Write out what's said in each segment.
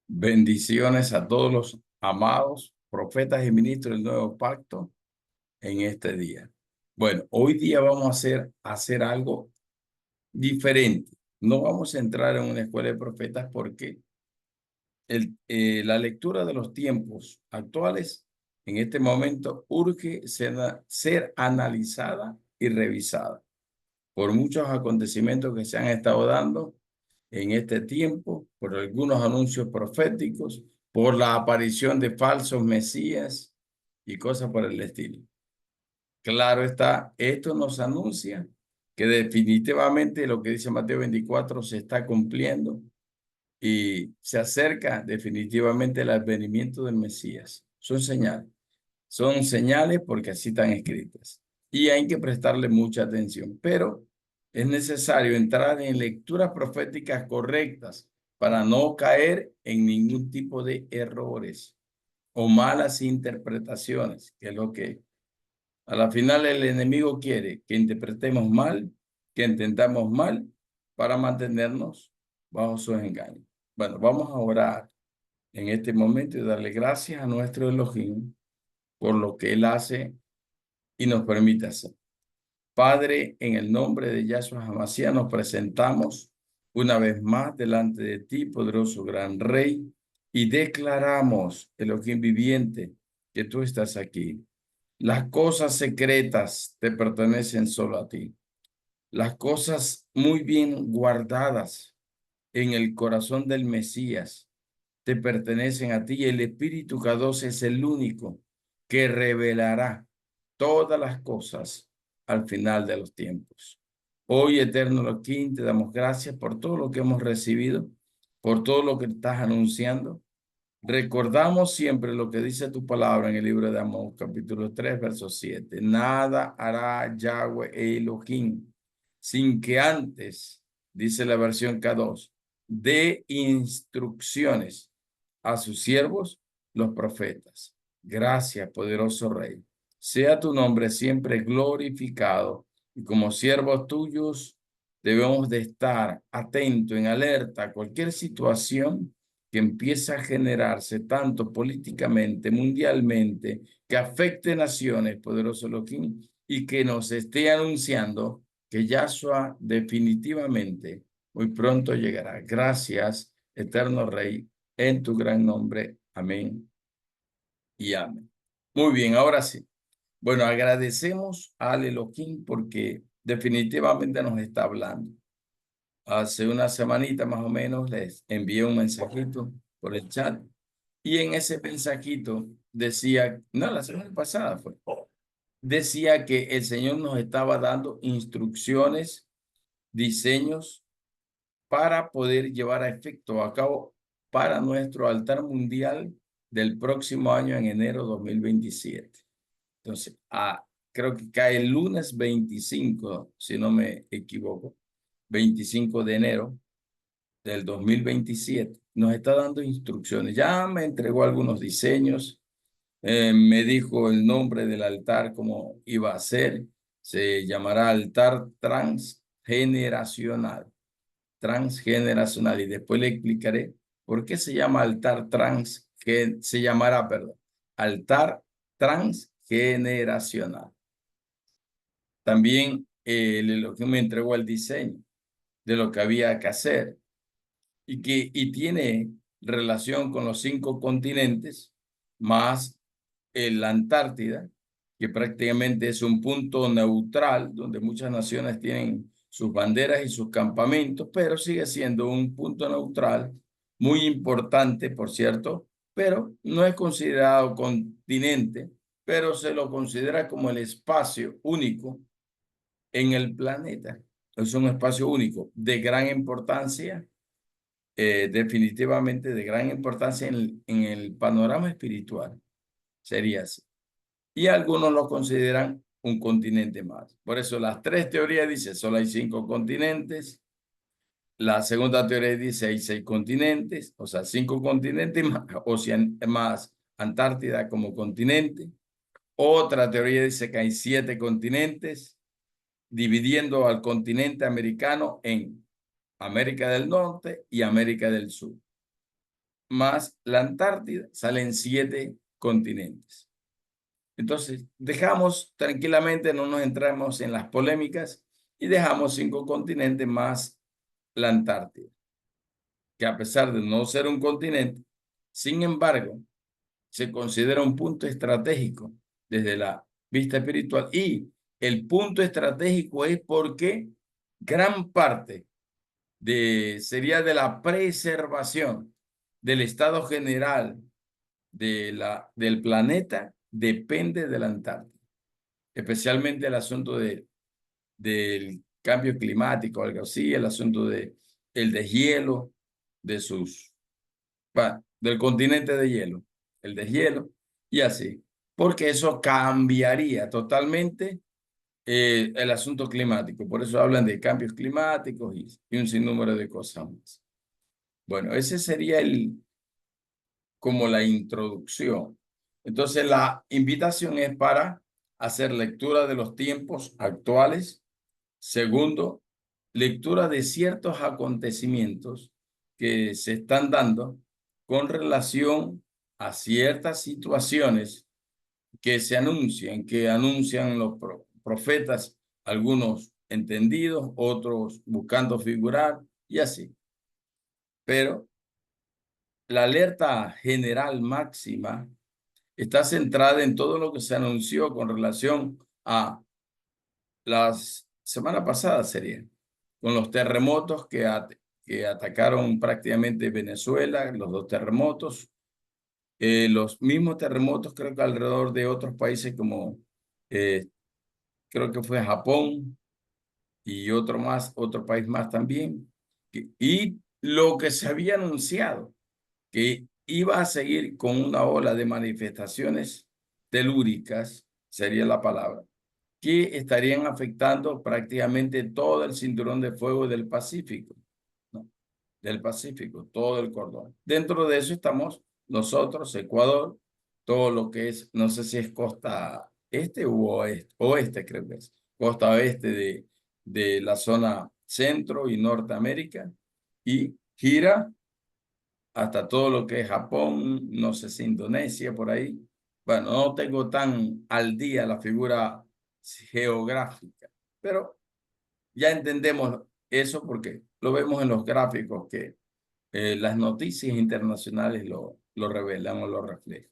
Bendiciones a todos los amados profetas y ministros del nuevo pacto en este día. Bueno, hoy día vamos a hacer algo diferente. No vamos a entrar en una escuela de profetas porque la lectura de los tiempos actuales en este momento urge ser analizada y revisada por muchos acontecimientos que se han estado dando en este tiempo, por algunos anuncios proféticos, por la aparición de falsos mesías y cosas por el estilo. Claro está, esto nos anuncia que definitivamente lo que dice Mateo 24 se está cumpliendo y se acerca definitivamente el advenimiento del Mesías. Son señales porque así están escritas y hay que prestarle mucha atención, pero es necesario entrar en lecturas proféticas correctas para no caer en ningún tipo de errores o malas interpretaciones, que es lo que a la final el enemigo quiere que interpretemos mal, que entendamos mal para mantenernos bajo sus engaños. Bueno, vamos a orar en este momento y darle gracias a nuestro Elohim por lo que Él hace y nos permite hacer. Padre, en el nombre de Yahshua Hamashiach nos presentamos una vez más delante de ti, poderoso gran Rey, y declaramos, Elohim viviente, que tú estás aquí. Las cosas secretas te pertenecen solo a ti. Las cosas muy bien guardadas en el corazón del Mesías te pertenecen a ti y el Espíritu Kadosh es el único que revelará todas las cosas al final de los tiempos. Hoy, eterno Elohim, te damos gracias por todo lo que hemos recibido, por todo lo que estás anunciando. Recordamos siempre lo que dice tu palabra en el libro de Amós, capítulo 3, verso 7. Nada hará Yahweh Elohim sin que antes, dice la versión K2, dé instrucciones a sus siervos, los profetas. Gracias, poderoso Rey. Sea tu nombre siempre glorificado y como siervos tuyos debemos de estar atentos, en alerta a cualquier situación que empieza a generarse tanto políticamente, mundialmente, que afecte naciones, poderoso Elohim, y que nos esté anunciando que Yahshua definitivamente muy pronto llegará. Gracias, eterno Rey, en tu gran nombre. Amén y amén. Muy bien, ahora sí. Bueno, agradecemos al Elohim porque definitivamente nos está hablando. Hace una semanita más o menos les envié un mensajito por el chat y en ese mensajito decía, no, la semana pasada fue, decía que el Señor nos estaba dando instrucciones, diseños para poder llevar a efecto a cabo para nuestro altar mundial del próximo año en enero 2027. Entonces, creo que cae el lunes 25, si no me equivoco, 25 de enero del 2027, nos está dando instrucciones. Ya me entregó algunos diseños, me dijo el nombre del altar, cómo iba a ser. Se llamará altar transgeneracional, transgeneracional. Y después le explicaré por qué se llama altar se llamará, perdón, altar transgeneracional. También lo que me entregó el diseño de lo que había que hacer y tiene relación con los 5 continentes, más la Antártida, que prácticamente es un punto neutral donde muchas naciones tienen sus banderas y sus campamentos, pero sigue siendo un punto neutral muy importante, por cierto, pero no es considerado continente, pero se lo considera como el espacio único en el planeta. Es un espacio único de gran importancia, definitivamente de gran importancia en el panorama espiritual. Sería así. Y algunos lo consideran un continente más. Por eso las 3 teorías dicen solo hay 5 continentes. La segunda teoría dice hay 6 continentes, o sea, 5 continentes más Antártida como continente. Otra teoría dice que hay 7 continentes, dividiendo al continente americano en América del Norte y América del Sur. más la Antártida, salen 7 continentes. Entonces, dejamos tranquilamente, no nos entramos en las polémicas y dejamos 5 continentes más la Antártida, que a pesar de no ser un continente, sin embargo, se considera un punto estratégico desde la vista espiritual. Y el punto estratégico es porque gran parte sería de la preservación del estado general del planeta depende de la Antártida, especialmente el asunto del cambio climático, algo así, el asunto el deshielo de del continente de hielo, el deshielo y así, porque eso cambiaría totalmente el asunto climático. Por eso hablan de cambios climáticos y un sinnúmero de cosas más. Bueno, ese sería como la introducción. Entonces, la invitación es para hacer lectura de los tiempos actuales. Segundo, lectura de ciertos acontecimientos que se están dando con relación a ciertas situaciones que anuncian los profetas, algunos entendidos, otros buscando figurar y así. Pero la alerta general máxima está centrada en todo lo que se anunció con relación a las semana pasada sería, con los terremotos que atacaron prácticamente Venezuela, los 2 terremotos, los mismos terremotos creo que alrededor de otros países como eh, creo que fue Japón y otro país más también, y lo que se había anunciado que iba a seguir con una ola de manifestaciones telúricas, sería la palabra, que estarían afectando prácticamente todo el cinturón de fuego del Pacífico, ¿no? Del Pacífico, todo el cordón. Dentro de eso estamos nosotros, Ecuador, todo lo que es, no sé si es costa este u oeste creo que es, costa oeste de la zona centro y Norteamérica, y gira hasta todo lo que es Japón, no sé si Indonesia, por ahí. Bueno, no tengo tan al día la figura geográfica, pero ya entendemos eso porque lo vemos en los gráficos que las noticias internacionales lo revelan o lo reflejan.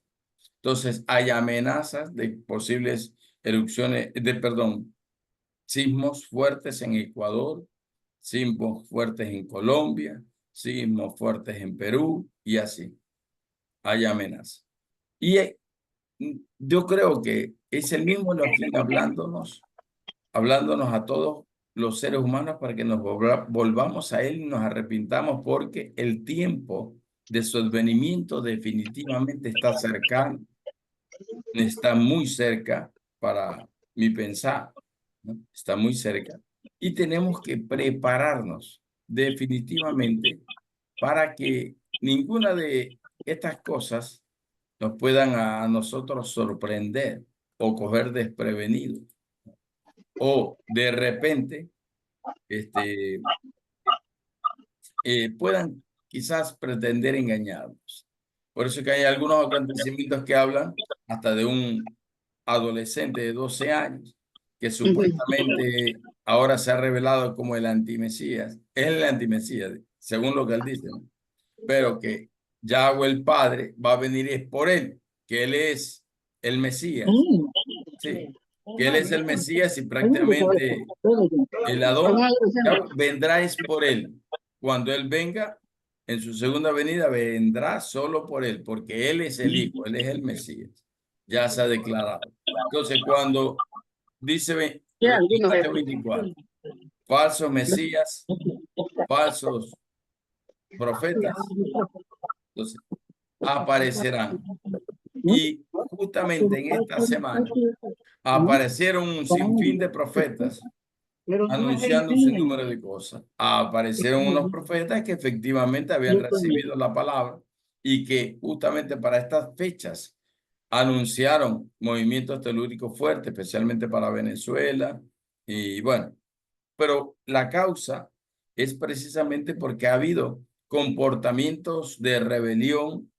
Entonces, hay amenazas de posibles perdón, sismos fuertes en Ecuador, sismos fuertes en Colombia, sismos fuertes en Perú y así. Hay amenazas. Y yo creo que es el mismo Elohim hablándonos a todos los seres humanos para que nos volvamos a Él y nos arrepintamos porque el tiempo de su advenimiento definitivamente está cercano, está muy cerca para mi pensar, ¿no? Está muy cerca. Y tenemos que prepararnos definitivamente para que ninguna de estas cosas nos puedan a nosotros sorprender o coger desprevenidos o de repente este, puedan quizás pretender engañarnos. Por eso que hay algunos acontecimientos que hablan hasta de un adolescente de 12 años que supuestamente ahora se ha revelado como el antimesías. Es el antimesías, según lo que él dice, ¿no? Pero que Yahweh el Padre va a venir es por él, que él es el Mesías, sí, que él es el Mesías y prácticamente el Adón vendrá es por él. Cuando él venga, en su segunda venida, vendrá solo por él, porque él es el Hijo, él es el Mesías. Ya se ha declarado. Entonces, cuando dice Mateo 24, falsos Mesías, falsos profetas, entonces aparecerán. Y justamente en esta semana aparecieron un sinfín de profetas anunciando un sinnúmero de cosas. Aparecieron unos profetas que efectivamente habían recibido la palabra y que justamente para estas fechas anunciaron movimientos telúricos fuertes, especialmente para Venezuela. Y bueno, pero la causa es precisamente porque ha habido comportamientos de rebelión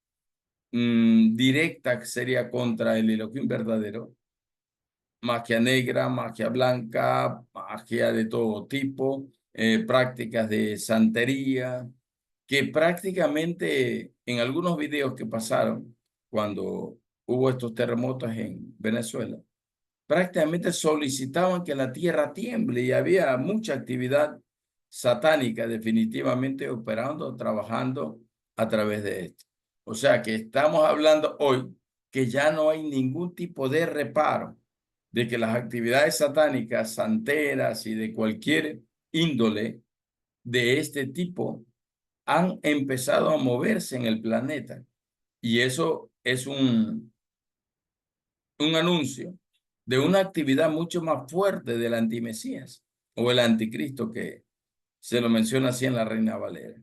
directa que sería contra el Elohim verdadero, magia negra, magia blanca, magia de todo tipo, prácticas de santería, que prácticamente en algunos videos que pasaron cuando hubo estos terremotos en Venezuela, prácticamente solicitaban que la tierra tiemble y había mucha actividad satánica definitivamente operando, trabajando a través de esto. O sea que estamos hablando hoy que ya no hay ningún tipo de reparo de que las actividades satánicas, santeras y de cualquier índole de este tipo han empezado a moverse en el planeta. Y eso es un anuncio de una actividad mucho más fuerte del antimesías o el anticristo que se lo menciona así en la Reina Valera.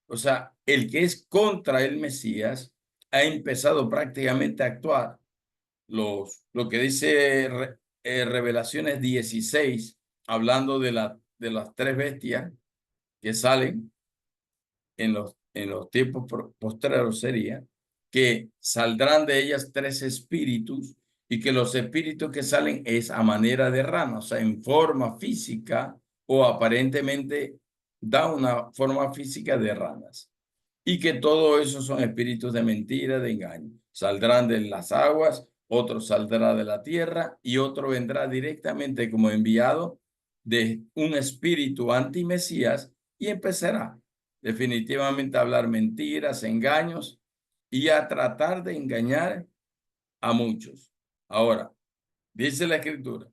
O sea, el que es contra el Mesías ha empezado prácticamente a actuar. Lo que dice Revelaciones 16, hablando de las tres bestias que salen en los tiempos postreros sería que saldrán de ellas tres espíritus y que los espíritus que salen es a manera de rana, o sea, en forma física o aparentemente da una forma física de ranas. Y que todo eso son espíritus de mentira, de engaño. Saldrán de las aguas, otro saldrá de la tierra y otro vendrá directamente como enviado de un espíritu anti-Mesías y empezará definitivamente a hablar mentiras, engaños y a tratar de engañar a muchos. Ahora, dice la Escritura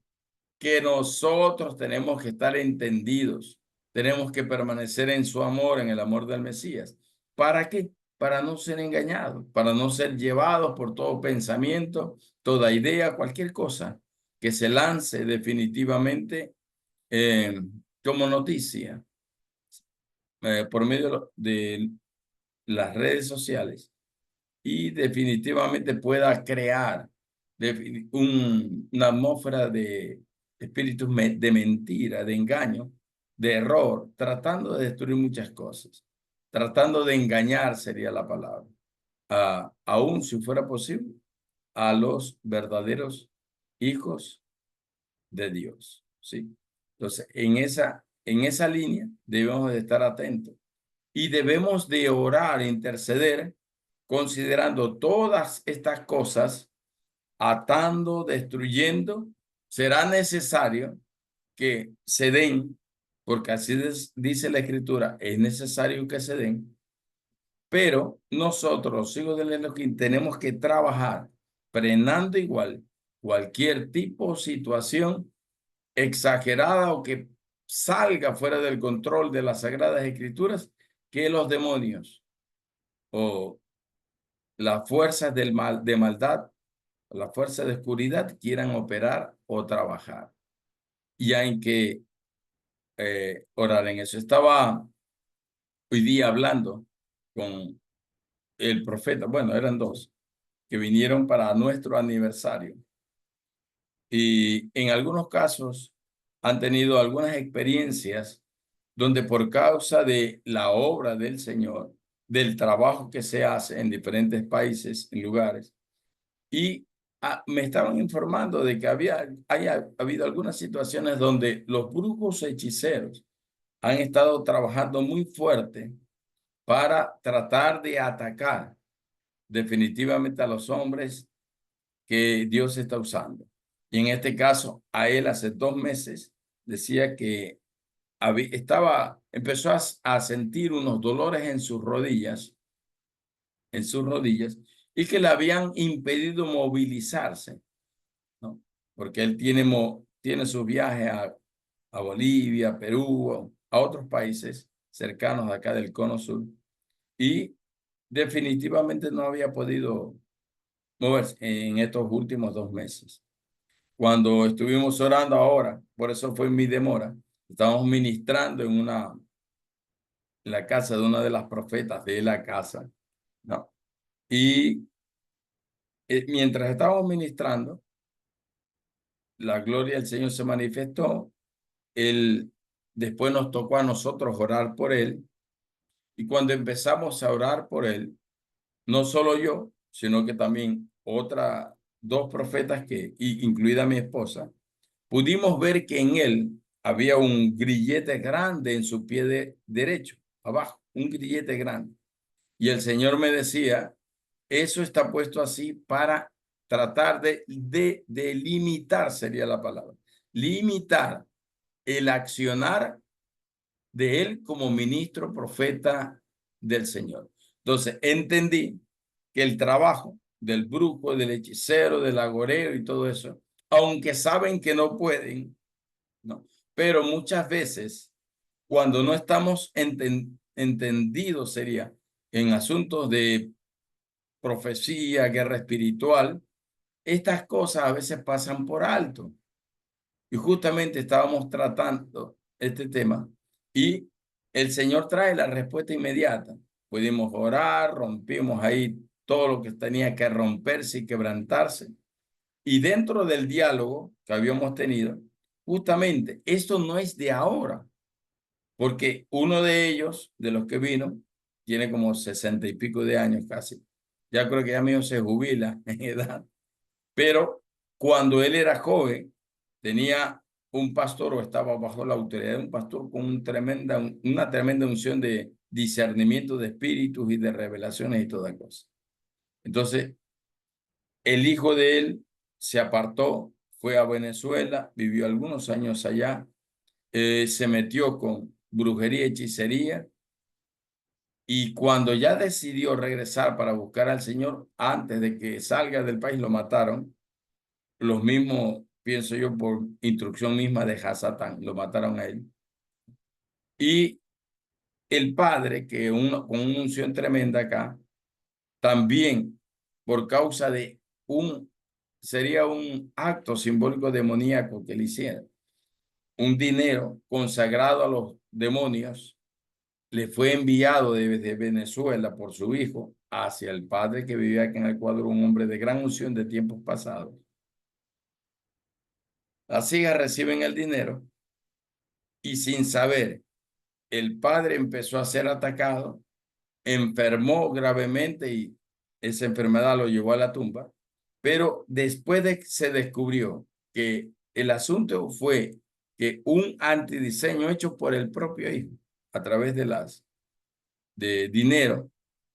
que nosotros tenemos que estar entendidos, tenemos que permanecer en su amor, en el amor del Mesías. ¿Para qué? Para no ser engañados, para no ser llevados por todo pensamiento, toda idea, cualquier cosa que se lance definitivamente como noticia por medio de las redes sociales y definitivamente pueda crear una atmósfera de espíritus de mentira, de engaño, de error, tratando de destruir muchas cosas, tratando de engañar sería la palabra, aún si fuera posible, a los verdaderos hijos de Dios, ¿sí? Entonces, en esa línea debemos de estar atentos y debemos de orar, interceder, considerando todas estas cosas, atando, destruyendo, será necesario que se den, porque así dice la Escritura, es necesario que se den, pero nosotros, los hijos del Elohim, tenemos que trabajar frenando igual cualquier tipo de situación exagerada o que salga fuera del control de las Sagradas Escrituras que los demonios o las fuerzas del mal, de maldad, las fuerzas de oscuridad quieran operar o trabajar. Y hay que orar en eso. Estaba hoy día hablando con el profeta, bueno, eran dos, que vinieron para nuestro aniversario. Y en algunos casos han tenido algunas experiencias donde por causa de la obra del Señor, del trabajo que se hace en diferentes países, en lugares, y me estaban informando de que haya habido algunas situaciones donde los brujos hechiceros han estado trabajando muy fuerte para tratar de atacar definitivamente a los hombres que Dios está usando. Y en este caso, a él hace 2 meses decía que empezó a sentir unos dolores en sus rodillas, y que le habían impedido movilizarse, ¿no? Porque él tiene su viaje a Bolivia, Perú, a otros países cercanos de acá del Cono Sur, y definitivamente no había podido moverse en estos últimos 2 meses. Cuando estuvimos orando ahora, por eso fue mi demora, estábamos ministrando en la casa de una de las profetas de la casa, ¿no? Y mientras estábamos ministrando, la gloria del Señor se manifestó. Él, después nos tocó a nosotros orar por él Y cuando empezamos a orar por él, no solo yo, sino que también otras dos profetas incluida mi esposa, pudimos ver que en él había un grillete grande en su pie derecho, abajo, un grillete grande. Y el Señor me decía, eso está puesto así para tratar de limitar, sería la palabra, limitar el accionar de él como ministro, profeta del Señor. Entonces, entendí que el trabajo del brujo, del hechicero, del agorero y todo eso, aunque saben que no pueden, ¿no? Pero muchas veces, cuando no estamos entendidos, sería en asuntos de profecía, guerra espiritual, estas cosas a veces pasan por alto. Y justamente estábamos tratando este tema y el Señor trae la respuesta inmediata. Pudimos orar, rompimos ahí todo lo que tenía que romperse y quebrantarse. Y dentro del diálogo que habíamos tenido, justamente esto no es de ahora, porque uno de ellos, de los que vino, tiene como 60 y pico de años casi. Ya creo que ya mío se jubila en edad. Pero cuando él era joven, tenía un pastor o estaba bajo la autoridad de un pastor con una tremenda unción de discernimiento de espíritus y de revelaciones y toda cosa. Entonces, el hijo de él se apartó, fue a Venezuela, vivió algunos años allá, se metió con brujería y hechicería, y cuando ya decidió regresar para buscar al Señor, antes de que salga del país, lo mataron. Los mismos, pienso yo, por instrucción misma de Hasatán, lo mataron a él. Y el padre, con una unción tremenda acá, también por causa de sería un acto simbólico demoníaco que le hicieron, un dinero consagrado a los demonios, le fue enviado desde Venezuela por su hijo hacia el padre que vivía aquí en Ecuador, un hombre de gran unción de tiempos pasados. Las hijas reciben el dinero y sin saber, el padre empezó a ser atacado, enfermó gravemente y esa enfermedad lo llevó a la tumba. Pero después se descubrió que el asunto fue que un antidiseño hecho por el propio hijo a través de dinero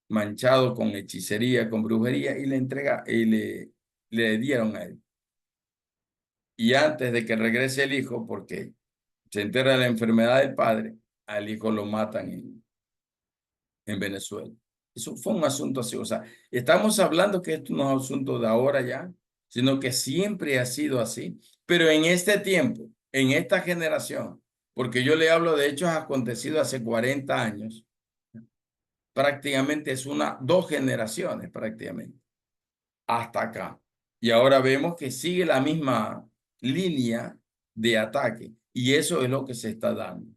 manchado con hechicería, con brujería y le dieron a él. Y antes de que regrese el hijo, porque se entera de la enfermedad del padre, al hijo lo matan en Venezuela. Eso fue un asunto así. O sea, estamos hablando que esto no es un asunto de ahora ya, sino que siempre ha sido así. Pero en este tiempo, en esta generación, porque yo le hablo de hechos acontecidos hace 40 años, prácticamente es dos generaciones prácticamente, hasta acá. Y ahora vemos que sigue la misma línea de ataque y eso es lo que se está dando.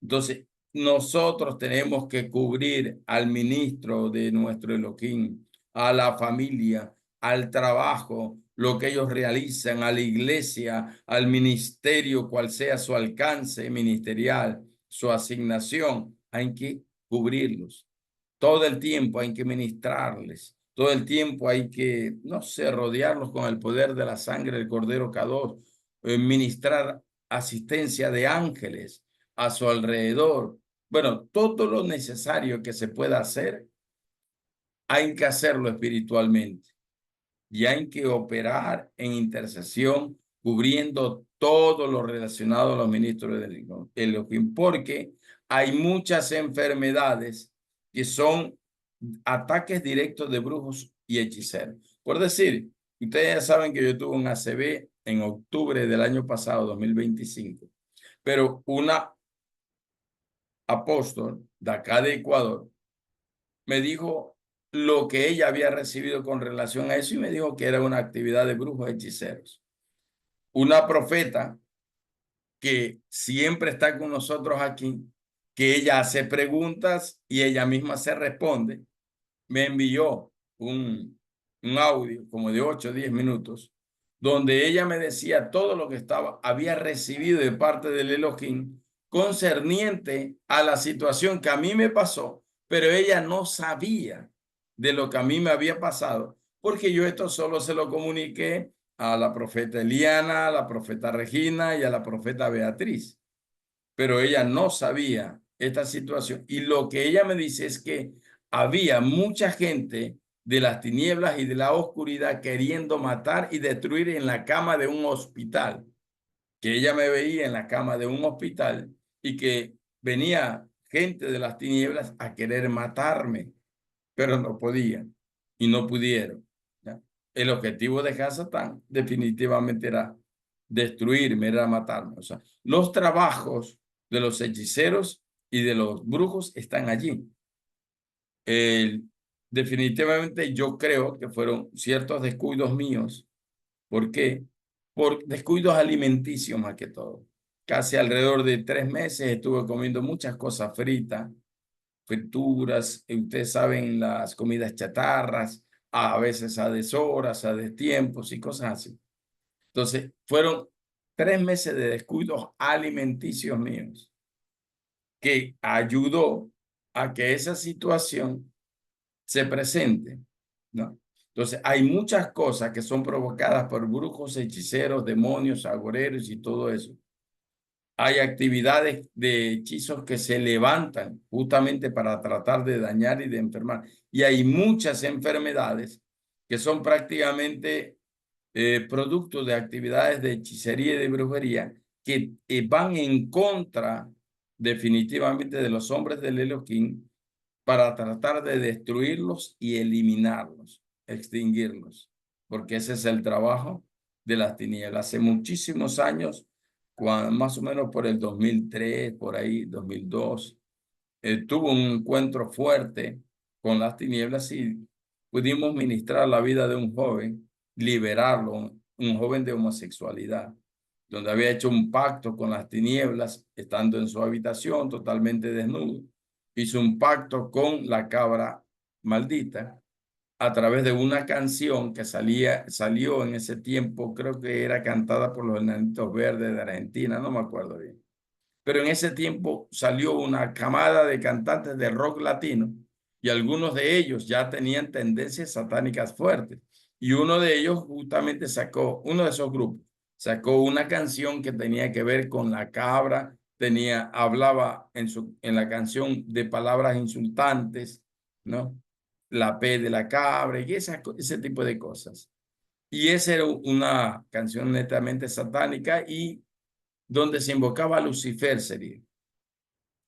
Entonces, nosotros tenemos que cubrir al ministro de nuestro Elohim, a la familia, al trabajo, lo que ellos realizan, a la iglesia, al ministerio, cual sea su alcance ministerial, su asignación. Hay que cubrirlos. Todo el tiempo hay que ministrarles. Todo el tiempo hay que, no sé, rodearlos con el poder de la sangre del Cordero Kador, ministrar asistencia de ángeles a su alrededor. Bueno, todo lo necesario que se pueda hacer, hay que hacerlo espiritualmente y hay que operar en intercesión, cubriendo todo lo relacionado a los ministros del Elohim, porque hay muchas enfermedades que son ataques directos de brujos y hechiceros. Por decir, ustedes ya saben que yo tuve un ACV en octubre del año pasado, 2025, pero una apóstol de acá de Ecuador me dijo lo que ella había recibido con relación a eso y me dijo que era una actividad de brujos hechiceros. Una profeta que siempre está con nosotros aquí, que ella hace preguntas y ella misma se responde, me envió un audio como de 8 o 10 minutos, donde ella me decía todo lo que había recibido de parte del Elohim concerniente a la situación que a mí me pasó, pero ella no sabía de lo que a mí me había pasado, porque yo esto solo se lo comuniqué a la profeta Eliana, a la profeta Regina y a la profeta Beatriz, pero ella no sabía esta situación. Y lo que ella me dice es que había mucha gente de las tinieblas y de la oscuridad queriendo matar y destruir en la cama de un hospital, que ella me veía en la cama de un hospital y que venía gente de las tinieblas a querer matarme, pero no podían y no pudieron. ¿Ya? El objetivo de Hasatán definitivamente era destruirme, era matarme. O sea, los trabajos de los hechiceros y de los brujos están allí. Eh, Definitivamente yo creo que fueron ciertos descuidos míos. ¿Por qué? Por descuidos alimenticios más que todo. Casi alrededor de 3 meses estuve comiendo muchas cosas fritas, frituras, ustedes saben, las comidas chatarras, a veces a deshoras, a destiempos y cosas así. Entonces, fueron 3 meses de descuidos alimenticios míos que ayudó a que esa situación se presente, ¿no? Entonces, hay muchas cosas que son provocadas por brujos, hechiceros, demonios, agoreros y todo eso. Hay actividades de hechizos que se levantan justamente para tratar de dañar y de enfermar. Y hay muchas enfermedades que son prácticamente producto de actividades de hechicería y de brujería que van en contra definitivamente de los hombres del Elohim para tratar de destruirlos y eliminarlos, extinguirlos, porque ese es el trabajo de las tinieblas. Hace muchísimos años, más o menos por el 2003, por ahí, 2002, tuvo un encuentro fuerte con las tinieblas y pudimos ministrar la vida de un joven, liberarlo, un joven de homosexualidad, donde había hecho un pacto con las tinieblas, estando en su habitación totalmente desnudo. Hizo un pacto con la cabra maldita a través de una canción que salió en ese tiempo, creo que era cantada por los Enanitos Verdes de Argentina, no me acuerdo bien, pero en ese tiempo salió una camada de cantantes de rock latino y algunos de ellos ya tenían tendencias satánicas fuertes. Y uno de ellos justamente uno de esos grupos sacó una canción que tenía que ver con la cabra, hablaba en la canción de palabras insultantes, ¿no? La P de la cabra y ese tipo de cosas. Y esa era una canción netamente satánica y donde se invocaba a Lucifer sería,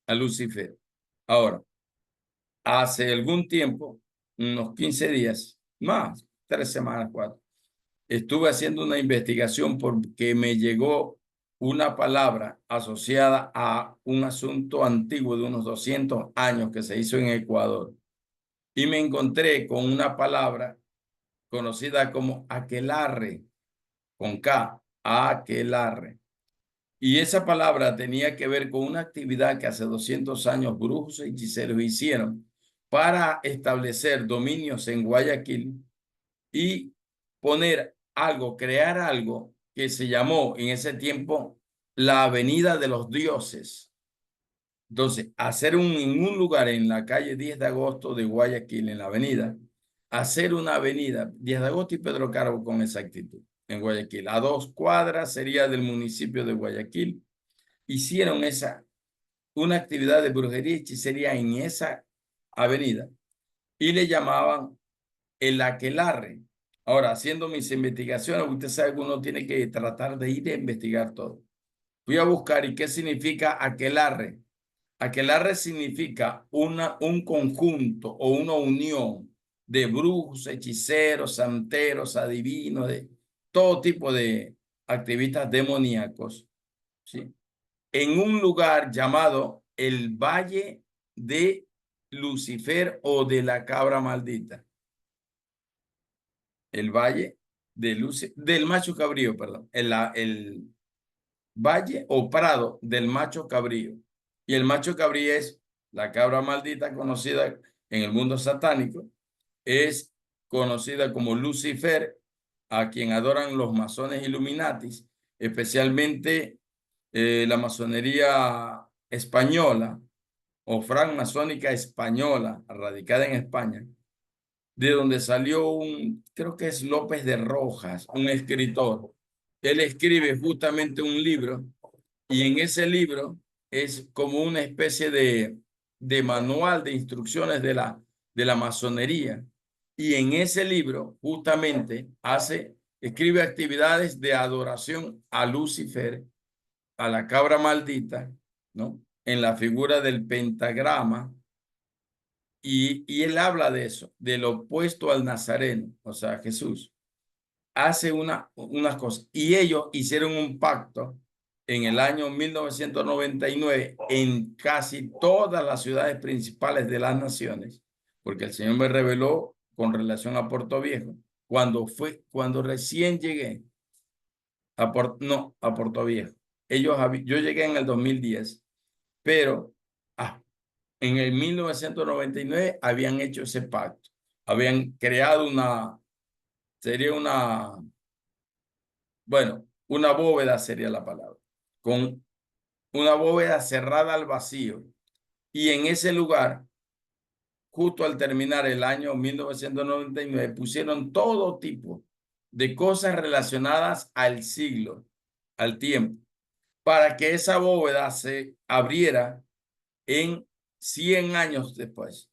a Lucifer. Ahora, hace algún tiempo, unos 15 días, más, 3 semanas, 4, estuve haciendo una investigación porque me llegó una palabra asociada a un asunto antiguo de unos 200 años que se hizo en Ecuador. Y me encontré con una palabra conocida como aquelarre, con K, aquelarre. Y esa palabra tenía que ver con una actividad que hace 200 años brujos y hechiceros hicieron para establecer dominios en Guayaquil y poner algo, crear algo que se llamó en ese tiempo la Avenida de los Dioses. Entonces, en un lugar en la calle 10 de agosto de Guayaquil, en la avenida, hacer una avenida, 10 de agosto y Pedro Carbo con exactitud, en Guayaquil. A 2 cuadras sería del municipio de Guayaquil. Hicieron una actividad de brujería y hechicería en esa avenida y le llamaban el aquelarre. Ahora, haciendo mis investigaciones, usted sabe que uno tiene que tratar de ir a investigar todo. Fui a buscar y qué significa aquelarre. Aquelarre significa un conjunto o una unión de brujos, hechiceros, santeros, adivinos, de todo tipo de activistas demoníacos, ¿sí? En un lugar llamado el Valle de Lucifer o de la Cabra Maldita. El Valle del Macho Cabrío, perdón. El Valle o Prado del Macho Cabrío. Y el Macho Cabrío es la cabra maldita conocida en el mundo satánico. Es conocida como Lucifer, a quien adoran los masones Illuminatis, especialmente la masonería española o francmasónica española, radicada en España, de donde salió creo que es López de Rojas, un escritor. Él escribe justamente un libro y en ese libro es como una especie de manual de instrucciones de la masonería. Y en ese libro justamente escribe actividades de adoración a Lucifer, a la cabra maldita, ¿no? En la figura del pentagrama. Y él habla de eso, del opuesto al Nazareno, o sea, Jesús hace unas cosas. Y ellos hicieron un pacto en el año 1999 en casi todas las ciudades principales de las naciones, porque el Señor me reveló con relación a Puerto Viejo, cuando recién llegué a Puerto Viejo. Yo llegué en el 2010, pero en el 1999 habían hecho ese pacto, habían creado sería bueno, una bóveda sería la palabra, con una bóveda cerrada al vacío. Y en ese lugar, justo al terminar el año 1999, pusieron todo tipo de cosas relacionadas al siglo, al tiempo, para que esa bóveda se abriera en 100 años después.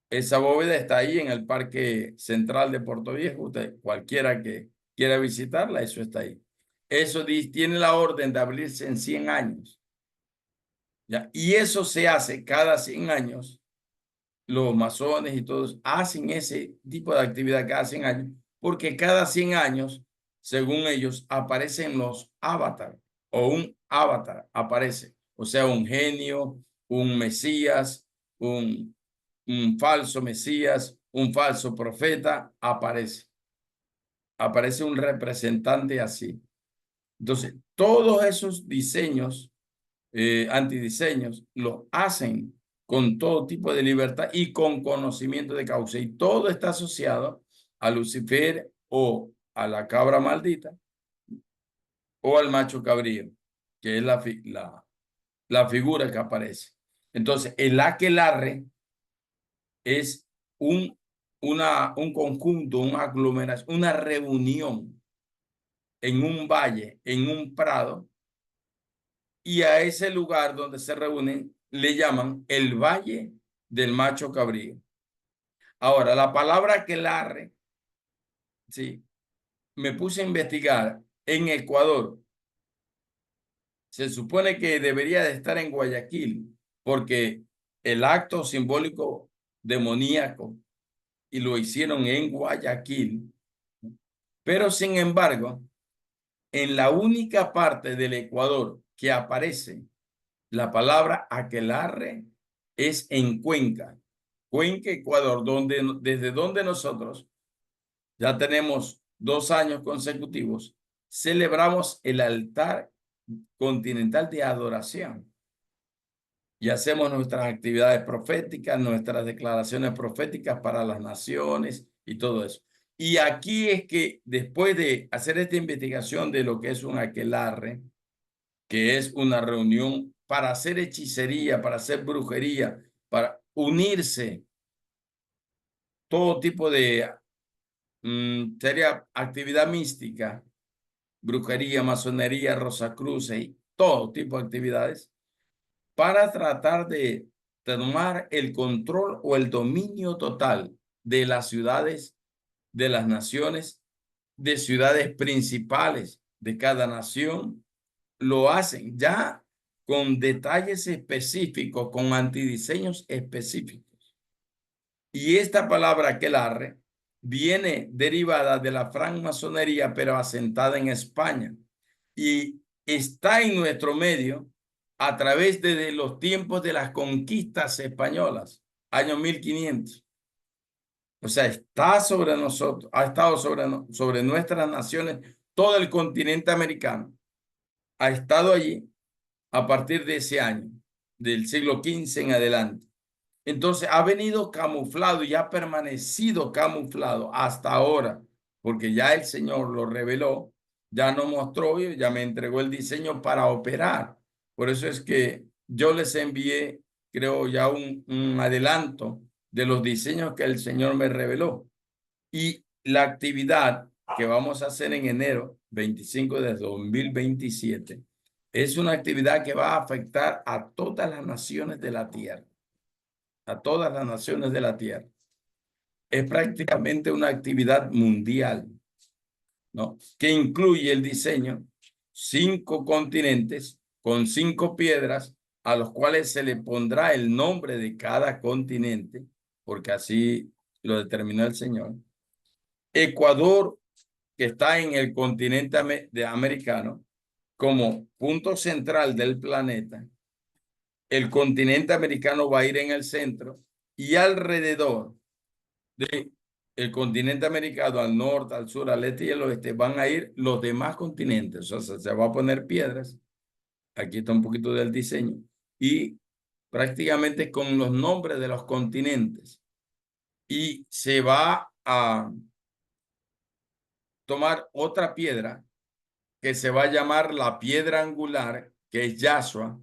Esa bóveda está ahí en el Parque Central de Puerto Viejo. Usted, cualquiera que quiera visitarla, eso está ahí. Eso tiene la orden de abrirse en 100 años. ¿Ya? Y eso se hace cada 100 años. Los masones y todos hacen ese tipo de actividad cada 100 años, porque cada 100 años, según ellos, aparecen los avatares, o un avatar aparece, o sea, un genio, un mesías, un falso mesías, un falso profeta, aparece un representante así. Entonces, todos esos diseños, antidiseños, los hacen con todo tipo de libertad y con conocimiento de causa. Y todo está asociado a Lucifer o a la cabra maldita o al macho cabrío, que es la figura que aparece. Entonces, el aquelarre es un conjunto, una aglomeración, una reunión en un valle, en un prado, y a ese lugar donde se reúnen le llaman el Valle del Macho Cabrío. Ahora, la palabra aquelarre, sí, me puse a investigar en Ecuador. Se supone que debería de estar en Guayaquil, porque el acto simbólico demoníaco y lo hicieron en Guayaquil. Pero sin embargo, en la única parte del Ecuador que aparece la palabra aquelarre es en Cuenca, Cuenca, Ecuador, desde donde nosotros ya tenemos 2 años consecutivos, celebramos el altar continental de adoración y hacemos nuestras actividades proféticas, nuestras declaraciones proféticas para las naciones y todo eso. Y aquí es que después de hacer esta investigación de lo que es un aquelarre, que es una reunión para hacer hechicería, para hacer brujería, para unirse todo tipo de sería actividad mística, brujería, masonería, rosacruces y todo tipo de actividades para tratar de tomar el control o el dominio total de las ciudades, de las naciones, de ciudades principales de cada nación. Lo hacen ya con detalles específicos, con antidiseños específicos. Y esta palabra aquelarre viene derivada de la francmasonería, pero asentada en España. Y está en nuestro medio a través de los tiempos de las conquistas españolas, año 1500. O sea, está sobre nosotros, ha estado sobre nuestras naciones, todo el continente americano ha estado allí a partir de ese año, del siglo XV en adelante. Entonces ha venido camuflado y ha permanecido camuflado hasta ahora, porque ya el Señor lo reveló, ya nos mostró y ya me entregó el diseño para operar. Por eso es que yo les envié creo ya un adelanto de los diseños que el Señor me reveló. Y la actividad que vamos a hacer en enero 25 de 2027 es una actividad que va a afectar a todas las naciones de la tierra, a todas las naciones de la tierra. Es prácticamente una actividad mundial, ¿no? Que incluye el diseño 5 continentes con 5 piedras a los cuales se le pondrá el nombre de cada continente, porque así lo determinó el Señor. Ecuador, que está en el continente americano, como punto central del planeta. El continente americano va a ir en el centro y alrededor del continente americano, al norte, al sur, al este y al oeste, van a ir los demás continentes. O sea, se va a poner piedras. Aquí está un poquito del diseño. Y prácticamente con los nombres de los continentes. Y se va a tomar otra piedra que se va a llamar la piedra angular, que es Yahshua,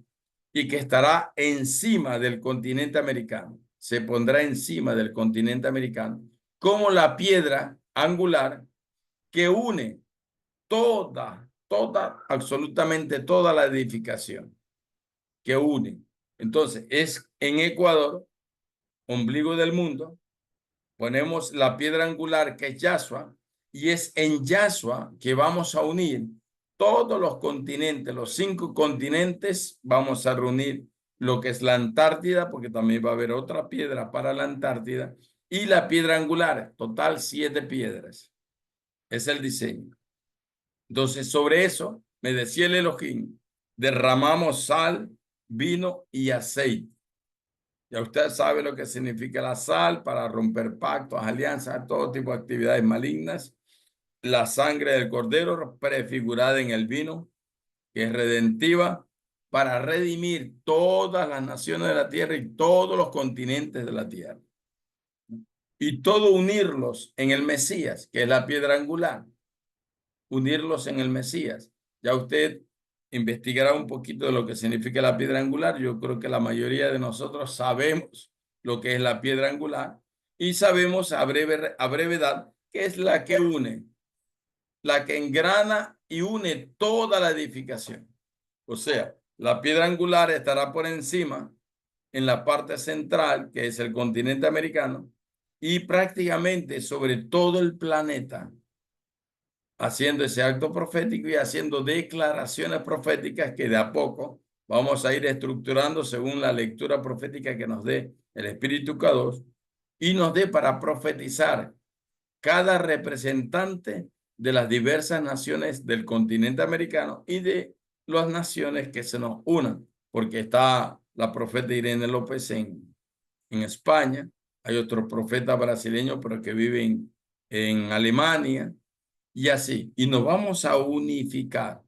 y que estará encima del continente americano. Se pondrá encima del continente americano como la piedra angular que une absolutamente toda la edificación, que une. Entonces, es en Ecuador, ombligo del mundo, ponemos la piedra angular que es Yahshua, y es en Yahshua que vamos a unir todos los continentes, los 5 continentes, vamos a reunir lo que es la Antártida, porque también va a haber otra piedra para la Antártida, y la piedra angular, total 7 piedras. Es el diseño. Entonces, sobre eso, me decía el Elohim, derramamos sal, vino y aceite. Ya usted sabe lo que significa la sal para romper pactos, alianzas, todo tipo de actividades malignas. La sangre del cordero prefigurada en el vino, que es redentiva, para redimir todas las naciones de la tierra y todos los continentes de la tierra. Y todo unirlos en el Mesías, que es la piedra angular. Unirlos en el Mesías. Ya usted investigará un poquito de lo que significa la piedra angular. Yo creo que la mayoría de nosotros sabemos lo que es la piedra angular y sabemos a brevedad que es la que une, la que engrana y une toda la edificación. O sea, la piedra angular estará por encima en la parte central, que es el continente americano, y prácticamente sobre todo el planeta, haciendo ese acto profético y haciendo declaraciones proféticas que de a poco vamos a ir estructurando según la lectura profética que nos dé el Espíritu Kadosh y nos dé para profetizar cada representante de las diversas naciones del continente americano y de las naciones que se nos unan, porque está la profeta Irene López en España, hay otro profeta brasileño, pero que vive en Alemania, y así. Y nos vamos a unificar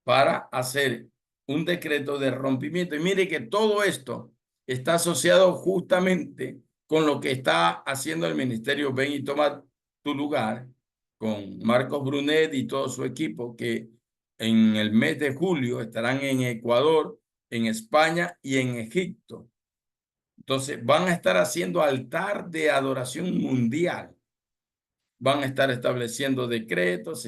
para hacer un decreto de rompimiento. Y mire que todo esto está asociado justamente con lo que está haciendo el ministerio Ven y Toma tu Lugar, con Marcos Brunet y todo su equipo, que en el mes de julio estarán en Ecuador, en España y en Egipto. Entonces van a estar haciendo altar de adoración mundial. Van a estar estableciendo decretos,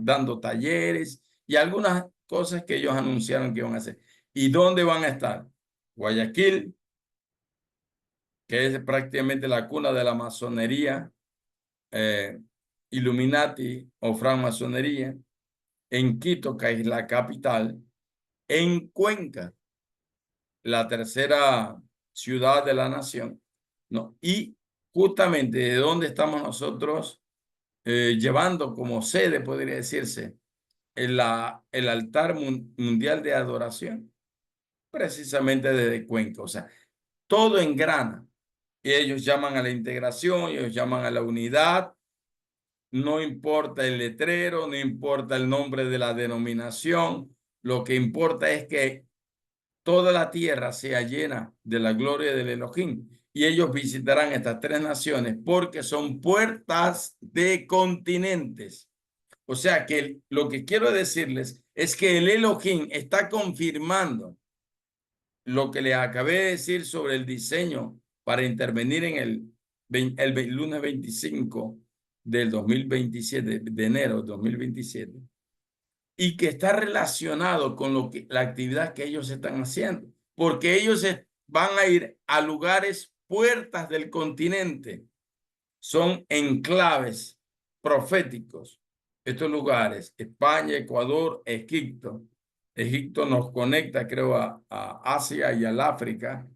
dando talleres y algunas cosas que ellos anunciaron que iban a hacer. ¿Y dónde van a estar? Guayaquil, que es prácticamente la cuna de la masonería, Illuminati o francmasonería, en Quito, que es la capital, en Cuenca, la tercera ciudad de la nación, ¿no? Y justamente de dónde estamos nosotros llevando como sede, podría decirse, el altar mundial de adoración, precisamente desde Cuenca. O sea, todo engrana. Y ellos llaman a la integración, ellos llaman a la unidad. No importa el letrero, no importa el nombre de la denominación. Lo que importa es que toda la tierra sea llena de la gloria del Elohim. Y ellos visitarán estas 3 naciones porque son puertas de continentes. O sea que lo que quiero decirles es que el Elohim está confirmando lo que les acabé de decir sobre el diseño para intervenir en el lunes 25 del 2027, de enero de 2027, y que está relacionado con la actividad que ellos están haciendo, porque ellos van a ir a lugares, puertas del continente, son enclaves proféticos. Estos lugares, España, Ecuador, Egipto. Egipto nos conecta, creo, a Asia y al África,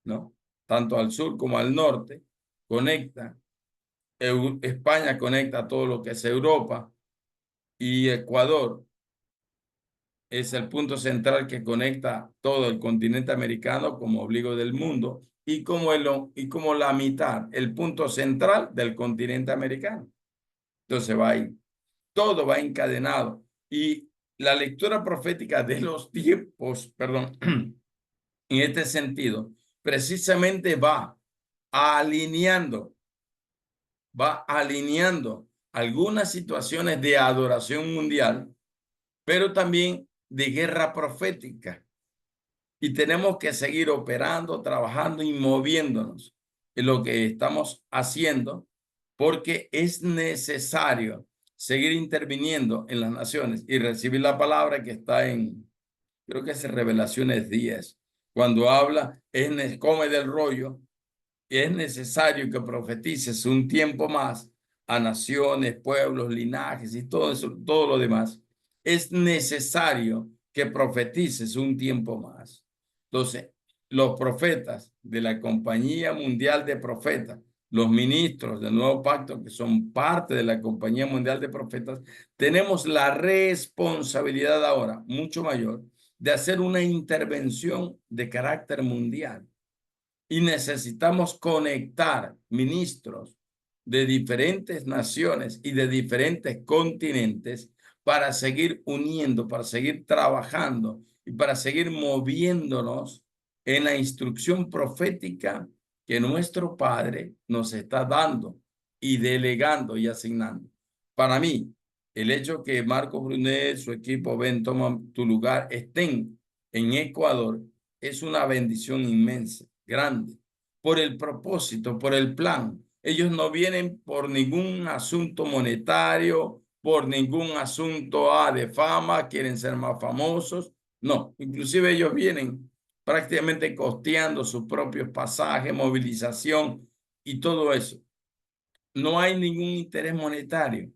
¿no? Tanto al sur como al norte, conecta. España conecta todo lo que es Europa y Ecuador es el punto central que conecta todo el continente americano como ombligo del mundo y como la mitad, el punto central del continente americano. Entonces va ahí, todo va encadenado. Y la lectura profética de los tiempos, perdón, en este sentido, precisamente alineando, va alineando algunas situaciones de adoración mundial, pero también de guerra profética. Y tenemos que seguir operando, trabajando y moviéndonos en lo que estamos haciendo, porque es necesario seguir interviniendo en las naciones y recibir la palabra que está creo que es en Revelaciones 10, cuando habla, come del rollo, y es necesario que profetices un tiempo más a naciones, pueblos, linajes y todo eso, todo lo demás. Es necesario que profetices un tiempo más. Entonces, los profetas de la Compañía Mundial de Profetas, los ministros del Nuevo Pacto, que son parte de la Compañía Mundial de Profetas, tenemos la responsabilidad ahora, mucho mayor, de hacer una intervención de carácter mundial. Y necesitamos conectar ministros de diferentes naciones y de diferentes continentes para seguir uniendo, para seguir trabajando y para seguir moviéndonos en la instrucción profética que nuestro Padre nos está dando y delegando y asignando. Para mí, el hecho que Marcos Brunet, su equipo, ven, toman tu lugar, estén en Ecuador, es una bendición inmensa, grande, por el propósito, por el plan. Ellos no vienen por ningún asunto monetario, por ningún asunto de fama, quieren ser más famosos. No, inclusive ellos vienen prácticamente costeando sus propios pasajes, movilización y todo eso. No hay ningún interés monetario,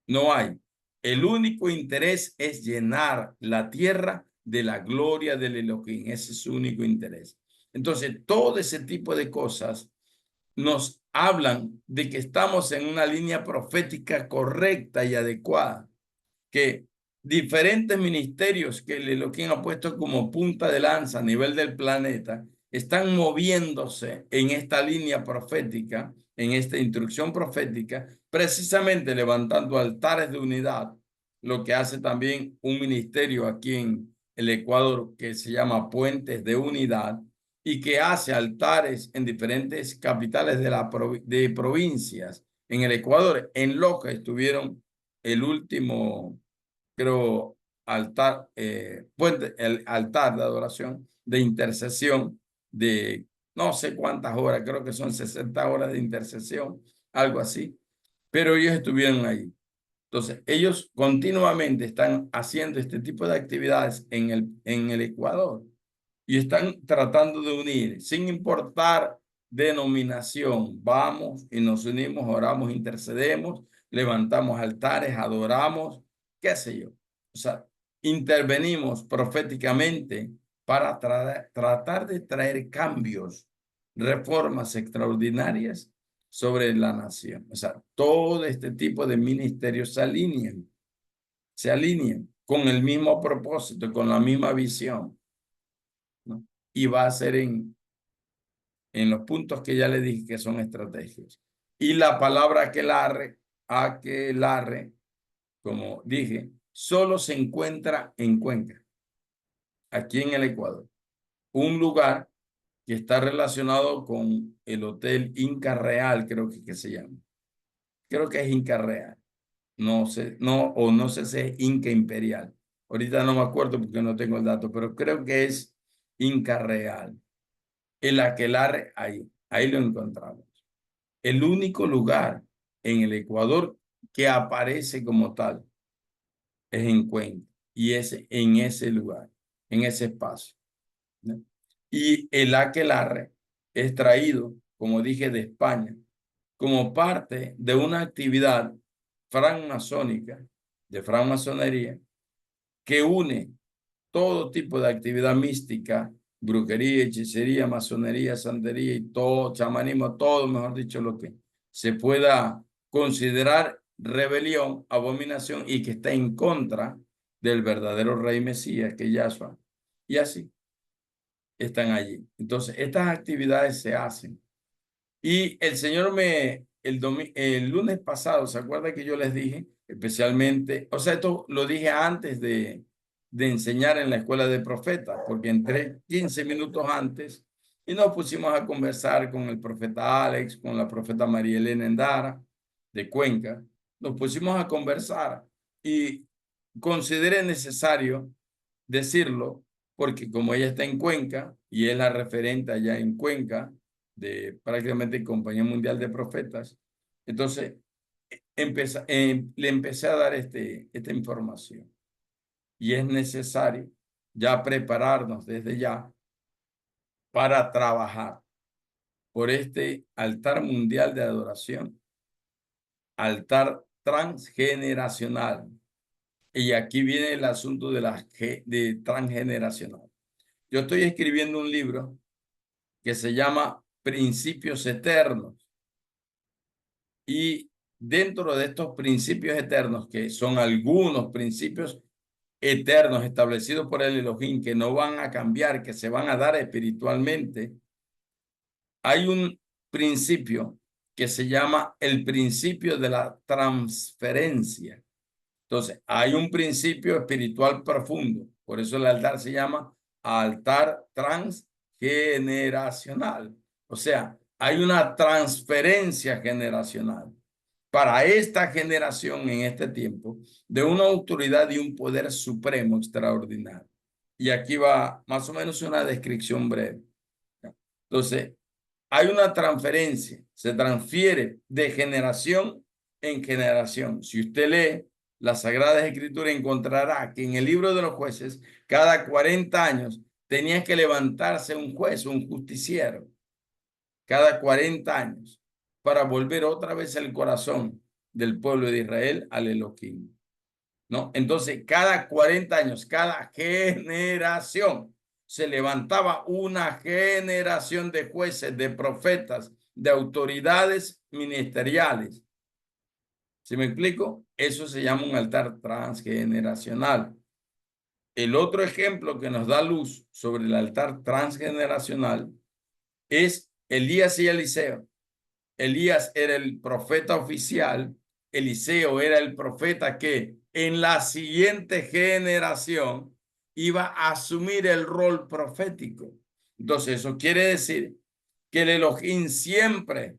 no hay. El único interés es llenar la tierra de la gloria del Elohim. Ese es su único interés. Entonces, todo ese tipo de cosas nos hablan de que estamos en una línea profética correcta y adecuada, que diferentes ministerios que el Elohim ha puesto como punta de lanza a nivel del planeta están moviéndose en esta línea profética, en esta instrucción profética, precisamente levantando altares de unidad, lo que hace también un ministerio aquí en el Ecuador que se llama Puentes de Unidad y que hace altares en diferentes capitales de provincias en el Ecuador, en Loja estuvieron el último, creo, el altar de adoración, de intercesión, de no sé cuántas horas, creo que son 60 horas de intercesión, algo así, pero ellos estuvieron ahí. Entonces, ellos continuamente están haciendo este tipo de actividades en el Ecuador y están tratando de unir, sin importar denominación. Vamos y nos unimos, oramos, intercedemos, levantamos altares, adoramos, qué sé yo. O sea, intervenimos proféticamente para tratar de traer cambios, reformas extraordinarias sobre la nación. O sea, todo este tipo de ministerios se alinean con el mismo propósito, con la misma visión, ¿no? Y va a ser en los puntos que ya le dije que son estrategias. Y la palabra aquelarre, como dije, solo se encuentra en Cuenca, aquí en el Ecuador. Un lugar que está relacionado con el Hotel Inca Real, creo que se llama. Creo que es Inca Real. No sé, no, o no sé si es Inca Imperial. Ahorita no me acuerdo porque no tengo el dato, pero creo que es Inca real. El aquelarre, ahí lo encontramos. El único lugar en el Ecuador que aparece como tal es en Cuenca y es en ese lugar, en ese espacio, ¿no? Y el aquelarre es traído, como dije, de España, como parte de una actividad francmasónica, de francmasonería, que une todo tipo de actividad mística, brujería, hechicería, masonería, santería y todo, chamanismo, todo, mejor dicho, lo que se pueda considerar rebelión, abominación y que está en contra del verdadero rey Mesías, que es Yahshua. Y así están allí. Entonces, estas actividades se hacen. Y el Señor el lunes pasado, ¿se acuerda que yo les dije? Especialmente, o sea, esto lo dije antes de enseñar en la escuela de profetas, porque entré 15 minutos antes y nos pusimos a conversar con el profeta Alex, con la profeta María Elena Endara de Cuenca. Nos pusimos a conversar y consideré necesario decirlo, porque como ella está en Cuenca y es la referente allá en Cuenca, de prácticamente Compañía Mundial de Profetas. Entonces, le empecé a dar esta información y es necesario ya prepararnos desde ya para trabajar por este altar mundial de adoración, altar transgeneracional. Y aquí viene el asunto de transgeneracional. Yo estoy escribiendo un libro que se llama Principios Eternos. Y dentro de estos principios eternos, que son algunos principios eternos establecidos por el Elohim, que no van a cambiar, que se van a dar espiritualmente, hay un principio que se llama el principio de la transferencia. Entonces, hay un principio espiritual profundo. Por eso el altar se llama altar transgeneracional. O sea, hay una transferencia generacional para esta generación en este tiempo de una autoridad y un poder supremo extraordinario. Y aquí va más o menos una descripción breve. Entonces, hay una transferencia, se transfiere de generación en generación. Si usted lee las Sagradas Escrituras, encontrará que en el libro de los jueces, cada 40 años tenía que levantarse un juez, un justiciero, cada 40 años, para volver otra vez el corazón del pueblo de Israel al Elohim, ¿no? Entonces, cada 40 años, cada generación, se levantaba una generación de jueces, de profetas, de autoridades ministeriales. ¿Sí me explico? Eso se llama un altar transgeneracional. El otro ejemplo que nos da luz sobre el altar transgeneracional es Elías y Eliseo. Elías era el profeta oficial, Eliseo era el profeta que en la siguiente generación iba a asumir el rol profético. Entonces, eso quiere decir que el Elohim siempre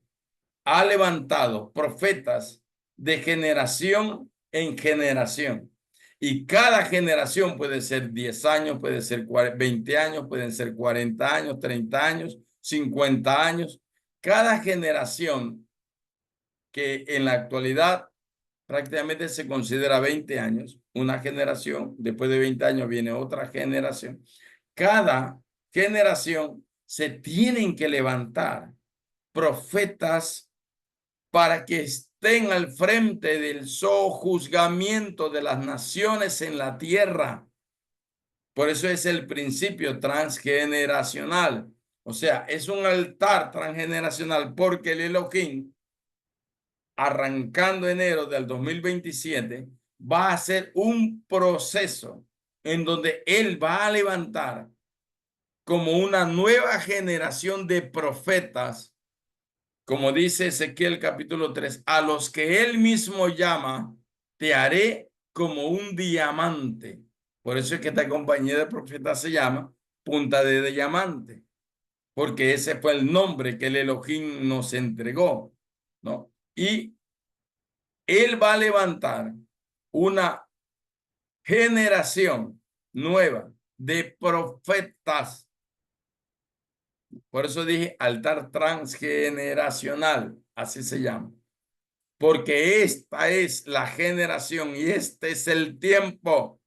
ha levantado profetas de generación en generación. Y cada generación puede ser 10 años, puede ser 20 años, pueden ser 40 años, 30 años, 50 años. Cada generación que en la actualidad prácticamente se considera 20 años, una generación, después de 20 años viene otra generación. Cada generación se tienen que levantar profetas para que estén al frente del sojuzgamiento de las naciones en la tierra. Por eso es el principio transgeneracional. O sea, es un altar transgeneracional porque el Elohim, arrancando enero del 2027, va a hacer un proceso en donde él va a levantar como una nueva generación de profetas, como dice Ezequiel capítulo 3, a los que él mismo llama, te haré como un diamante. Por eso es que esta compañía de profetas se llama Punta de Diamante, porque ese fue el nombre que el Elohim nos entregó, ¿no? Y él va a levantar una generación nueva de profetas Por eso dije altar transgeneracional, así se llama. Porque esta es la generación y este es el tiempo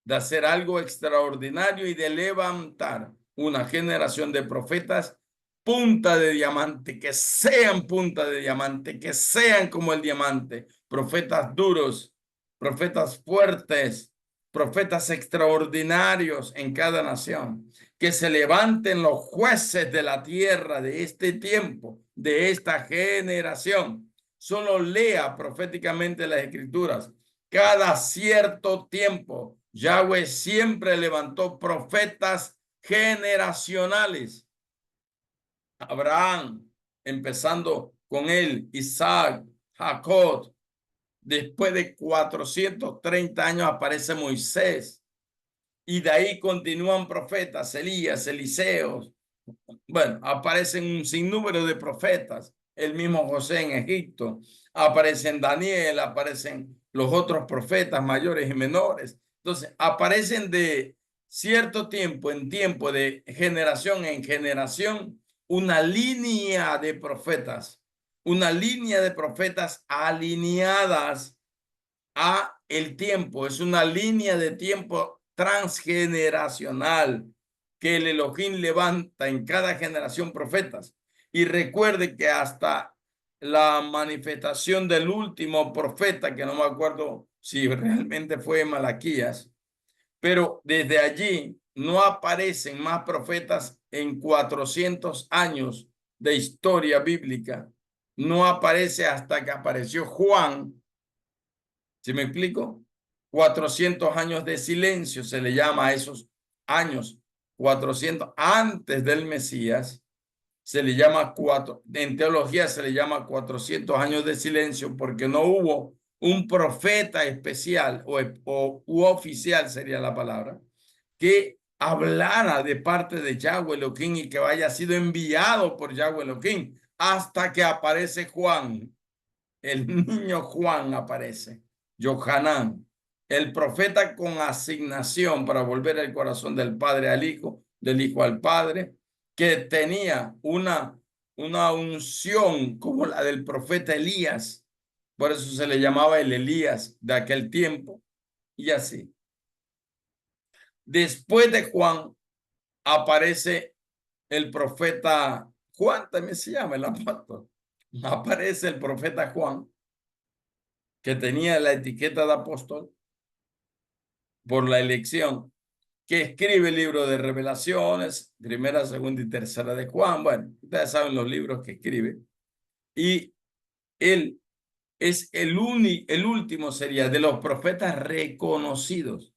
de hacer algo extraordinario y de levantar una generación de profetas punta de diamante, que sean punta de diamante, que sean como el diamante, profetas duros, profetas fuertes, profetas extraordinarios en cada nación, que se levanten los jueces de la tierra de este tiempo, de esta generación. Solo lea proféticamente las escrituras. Cada cierto tiempo, Yahweh siempre levantó profetas generacionales. Abraham, empezando con él, Isaac, Jacob. Después de 430 años aparece Moisés. Y de ahí continúan profetas, Elías, Eliseos. Bueno, aparecen un sinnúmero de profetas. El mismo José en Egipto. Aparecen Daniel, aparecen los otros profetas mayores y menores. Entonces, aparecen de cierto tiempo en tiempo, de generación en generación, una línea de profetas alineadas a el tiempo. Es una línea de tiempo transgeneracional que el Elohim levanta en cada generación profetas. Y recuerde que hasta la manifestación del último profeta, que no me acuerdo si realmente fue Malaquías, pero desde allí no aparecen más profetas en 400 años de historia bíblica. No aparece hasta que apareció Juan. ¿Sí me explico? 400 años de silencio se le llama a esos años. 400 antes del Mesías se le llama en teología se le llama 400 años de silencio porque no hubo un profeta especial u oficial sería la palabra que hablara de parte de Yahweh Elohim y que haya sido enviado por Yahweh Elohim hasta que aparece Juan. El niño Juan aparece, Johanán, el profeta con asignación para volver el corazón del padre al hijo, del hijo al padre, que tenía una unción como la del profeta Elías. Por eso se le llamaba el Elías de aquel tiempo y así. Después de Juan aparece el profeta Juan, también se llama el apóstol. Aparece el profeta Juan, que tenía la etiqueta de apóstol por la elección, que escribe el libro de Revelaciones, primera, segunda y tercera de Juan. Bueno, ustedes saben los libros que escribe. Y él es el último sería de los profetas reconocidos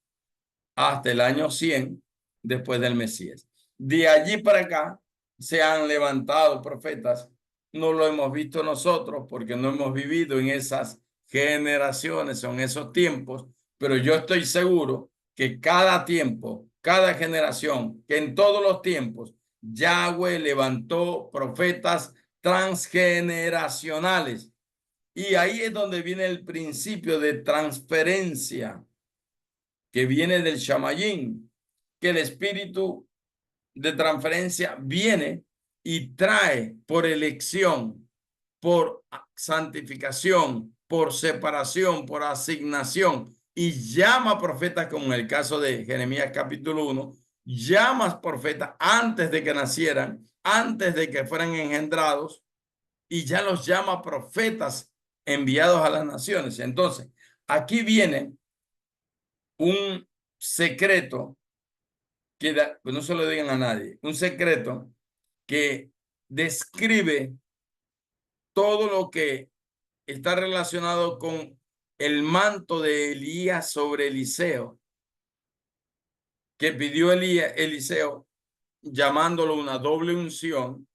hasta el año 100 después del Mesías. De allí para acá se han levantado profetas. No lo hemos visto nosotros porque no hemos vivido en esas generaciones o en esos tiempos, pero yo estoy seguro que cada tiempo, cada generación, que en todos los tiempos, Yahweh levantó profetas transgeneracionales. Y ahí es donde viene el principio de transferencia que viene del Shamayim, que el espíritu de transferencia viene y trae por elección, por santificación, por separación, por asignación, y llama profetas, como en el caso de Jeremías capítulo 1, llama profetas antes de que nacieran, antes de que fueran engendrados, y ya los llama profetas enviados a las naciones. Entonces, aquí viene un secreto que no se lo digan a nadie, un secreto que describe todo lo que está relacionado con el manto de Elías sobre Eliseo, que pidió Eliseo llamándolo una doble unción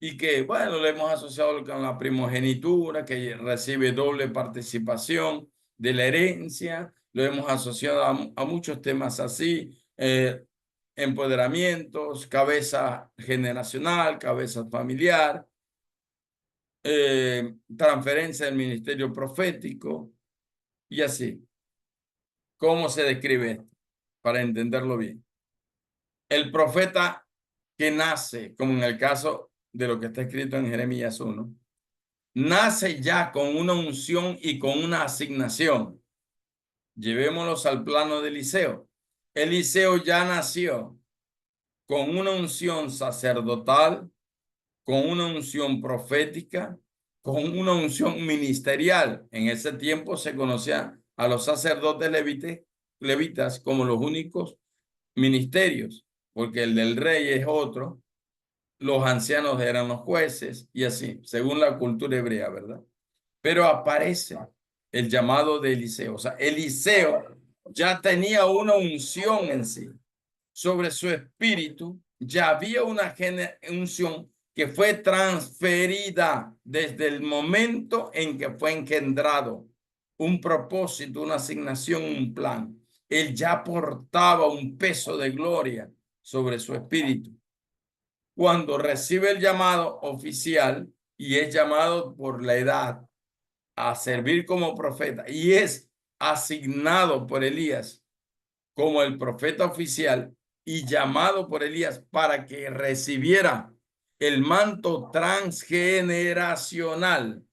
y que, bueno, le hemos asociado con la primogenitura, que recibe doble participación de la herencia, lo hemos asociado a muchos temas así, empoderamientos, cabeza generacional, cabeza familiar, transferencia del ministerio profético y así. ¿Cómo se describe esto? Para entenderlo bien. El profeta que nace, como en el caso de lo que está escrito en Jeremías 1, nace ya con una unción y con una asignación. Llevémoslos al plano de Eliseo. Eliseo ya nació con una unción sacerdotal, con una unción profética, con una unción ministerial. En ese tiempo se conocían a los sacerdotes levitas como los únicos ministerios, porque el del rey es otro, los ancianos eran los jueces y así, según la cultura hebrea, ¿verdad? Pero aparece el llamado de Eliseo. O sea, Eliseo ya tenía una unción en sí sobre su espíritu, ya había una unción que fue transferida desde el momento en que fue engendrado, un propósito, una asignación, un plan. Él ya portaba un peso de gloria sobre su espíritu. Cuando recibe el llamado oficial y es llamado por la edad a servir como profeta y es asignado por Elías como el profeta oficial y llamado por Elías para que recibiera el manto transgeneracional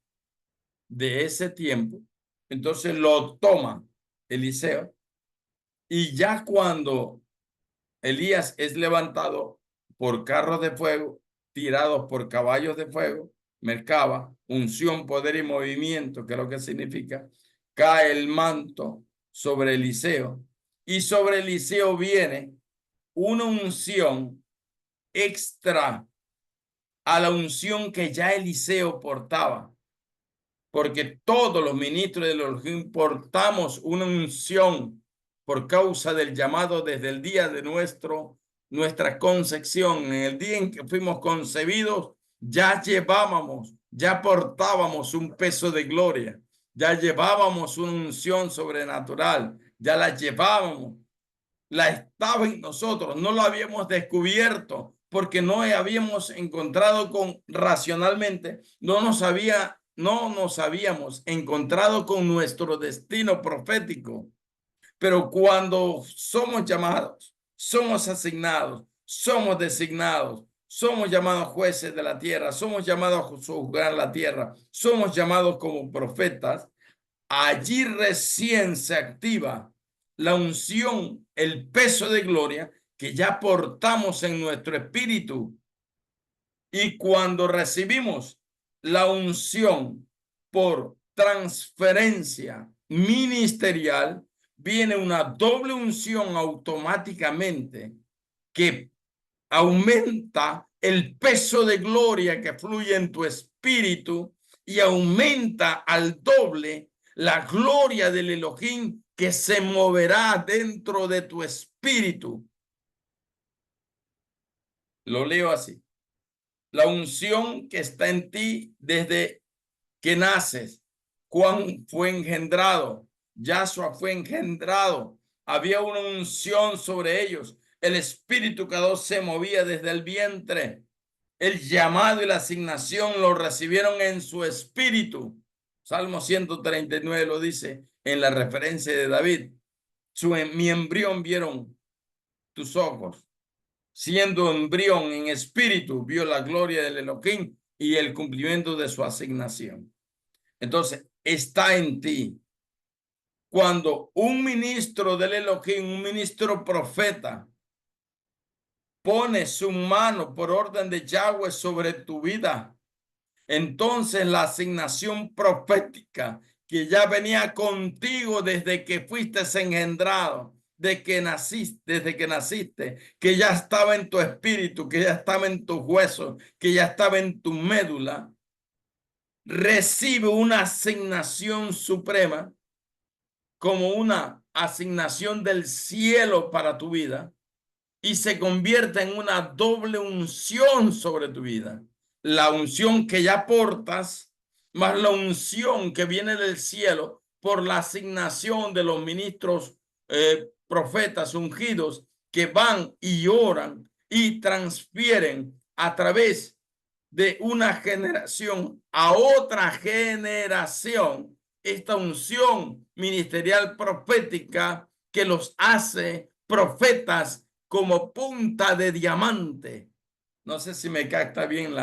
de ese tiempo, entonces lo toma Eliseo y ya cuando Elías es levantado por carros de fuego, tirados por caballos de fuego, Merkaba, unción, poder y movimiento, que es lo que significa, cae el manto sobre Eliseo y sobre Eliseo viene una unción extra a la unción que ya Eliseo portaba, porque todos los ministros de Elohim portamos una unción por causa del llamado desde el día de nuestra concepción. En el día en que fuimos concebidos, ya llevábamos, ya portábamos un peso de gloria, ya llevábamos una unción sobrenatural, ya la llevábamos, la estaba en nosotros, no la habíamos descubierto porque no habíamos encontrado con racionalmente, no nos habíamos encontrado con nuestro destino profético. Pero cuando somos llamados, somos asignados, somos designados, somos llamados jueces de la tierra, somos llamados a juzgar la tierra, somos llamados como profetas, allí recién se activa la unción, el peso de gloria que ya portamos en nuestro espíritu. Y cuando recibimos la unción por transferencia ministerial, viene una doble unción automáticamente que aumenta el peso de gloria que fluye en tu espíritu y aumenta al doble la gloria del Elohim que se moverá dentro de tu espíritu. Lo leo así. La unción que está en ti desde que naces. Juan fue engendrado. Yahshua fue engendrado. Había una unción sobre ellos. El Espíritu Kadosh se movía desde el vientre. El llamado y la asignación lo recibieron en su espíritu. Salmo 139 lo dice en la referencia de David. Mi embrión vieron tus ojos. Siendo embrión en espíritu, vio la gloria del Elohim y el cumplimiento de su asignación. Entonces, está en ti. Cuando un ministro del Elohim, un ministro profeta, pone su mano por orden de Yahweh sobre tu vida, entonces la asignación profética que ya venía contigo desde que fuiste engendrado, desde que naciste, que ya estaba en tu espíritu, que ya estaba en tus huesos, que ya estaba en tu médula, recibe una asignación suprema como una asignación del cielo para tu vida y se convierte en una doble unción sobre tu vida. La unción que ya portas, más la unción que viene del cielo por la asignación de los ministros profetas ungidos que van y oran y transfieren a través de una generación a otra generación esta unción ministerial profética que los hace profetas como punta de diamante. No sé si me capta bien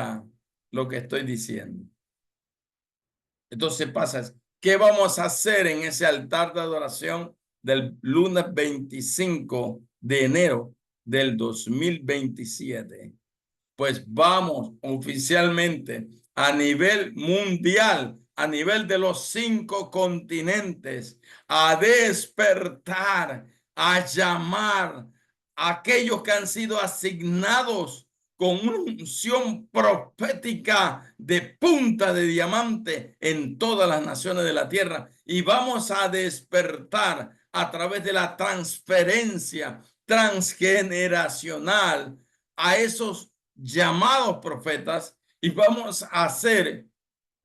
lo que estoy diciendo. Entonces pasa, ¿qué vamos a hacer en ese altar de adoración del lunes 25 de enero del 2027? Pues vamos oficialmente a nivel mundial, a nivel de los 5 continentes, a despertar, a llamar a aquellos que han sido asignados con una unción profética de punta de diamante en todas las naciones de la tierra. Y vamos a despertar a través de la transferencia transgeneracional a esos llamados profetas, y vamos a hacer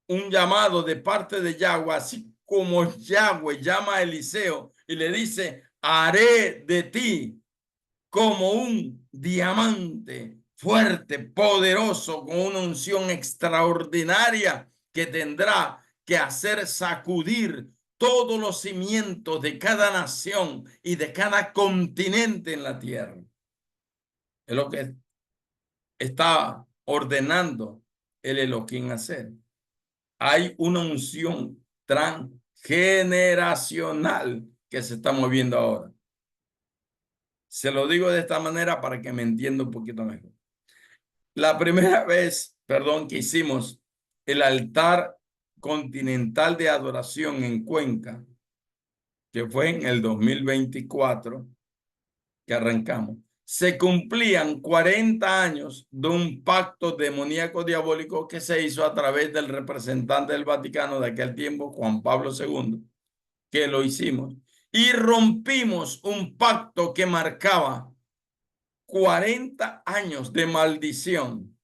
un llamado de parte de Yahweh, así como Yahweh llama a Eliseo y le dice: haré de ti como un diamante fuerte, poderoso, con una unción extraordinaria que tendrá que hacer sacudir todos los cimientos de cada nación y de cada continente en la tierra. Es lo que está ordenando el Elohim hacer. Hay una unción transgeneracional que se está moviendo ahora. Se lo digo de esta manera para que me entienda un poquito mejor. La primera vez, perdón, que hicimos el altar continental de adoración en Cuenca, que fue en el 2024, que arrancamos, se cumplían 40 años de un pacto demoníaco diabólico que se hizo a través del representante del Vaticano de aquel tiempo, Juan Pablo II, que lo hicimos, y rompimos un pacto que marcaba 40 años de maldición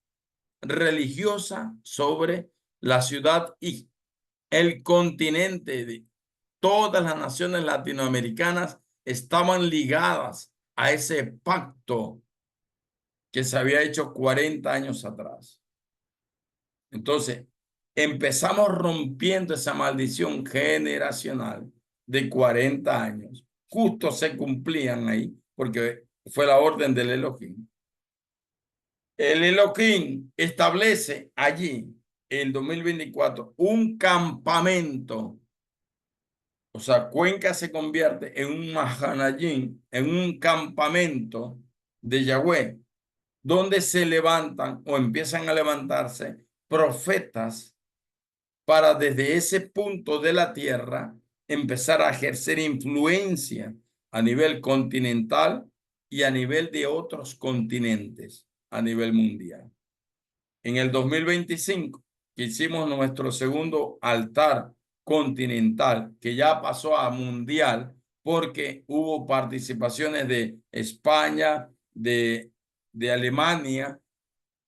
religiosa sobre la ciudad y el continente. De todas las naciones latinoamericanas estaban ligadas a ese pacto que se había hecho 40 años atrás. Entonces, empezamos rompiendo esa maldición generacional de 40 años. Justo se cumplían ahí, porque fue la orden del Elohim. El Elohim establece allí, en 2024, un campamento. O sea, Cuenca se convierte en un Mahanayim, en un campamento de Yahweh, donde se levantan o empiezan a levantarse profetas para desde ese punto de la tierra empezar a ejercer influencia a nivel continental y a nivel de otros continentes, a nivel mundial. En el 2025, que hicimos nuestro segundo altar continental, que ya pasó a mundial, porque hubo participaciones de España, de Alemania,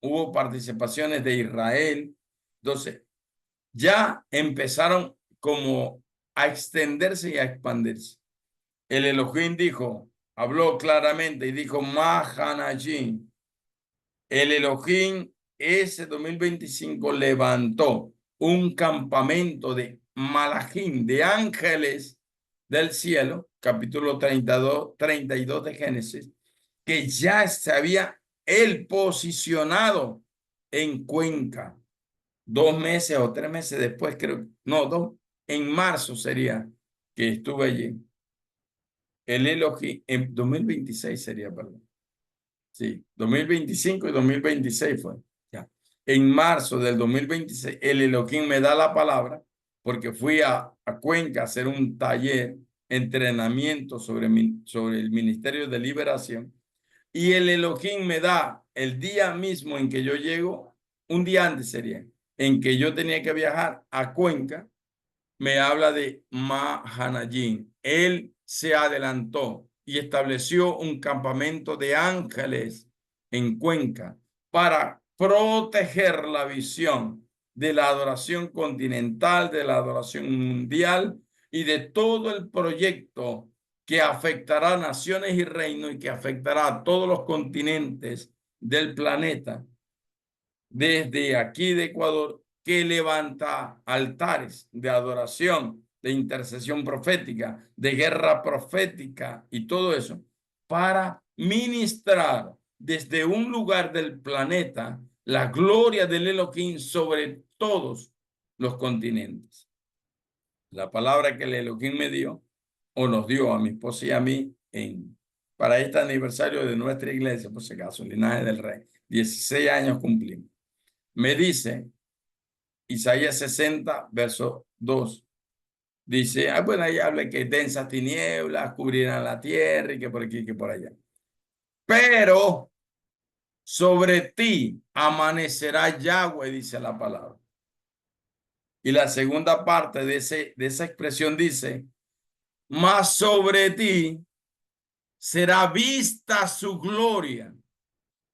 hubo participaciones de Israel. Entonces, ya empezaron como a extenderse y a expandirse. El Elohim dijo, habló claramente y dijo: Mahanajim. El Elohim ese 2025 levantó un campamento de Malachim, de ángeles del cielo, capítulo 32 de Génesis, que ya se había él posicionado en Cuenca. 2 meses o 3 meses después, creo, no, en marzo sería que estuve allí. El Elohim, en 2026 sería, perdón. Sí, 2025 y 2026 fue. Ya. En marzo del 2026, el Elohim me da la palabra porque fui a Cuenca a hacer un taller, entrenamiento sobre el Ministerio de Liberación. Y el Elohim me da el día mismo en que yo llego, un día antes sería, en que yo tenía que viajar a Cuenca, me habla de Mahanayim. Él se adelantó y estableció un campamento de ángeles en Cuenca para proteger la visión de la adoración continental, de la adoración mundial y de todo el proyecto que afectará a naciones y reinos y que afectará a todos los continentes del planeta, desde aquí de Ecuador, que levanta altares de adoración, de intercesión profética, de guerra profética y todo eso, para ministrar desde un lugar del planeta la gloria del Elohim sobre todos los continentes. La palabra que el Elohim me dio, o nos dio a mi esposa y a mí, para este aniversario de nuestra iglesia, por si acaso, Linaje del Rey, 16 años cumplimos. Me dice, Isaías 60, verso 2, dice, bueno, ahí habla que densas tinieblas cubrirán la tierra y que por aquí, que por allá. Pero sobre ti amanecerá Yahweh, dice la palabra. Y la segunda parte de esa expresión dice, mas sobre ti será vista su gloria.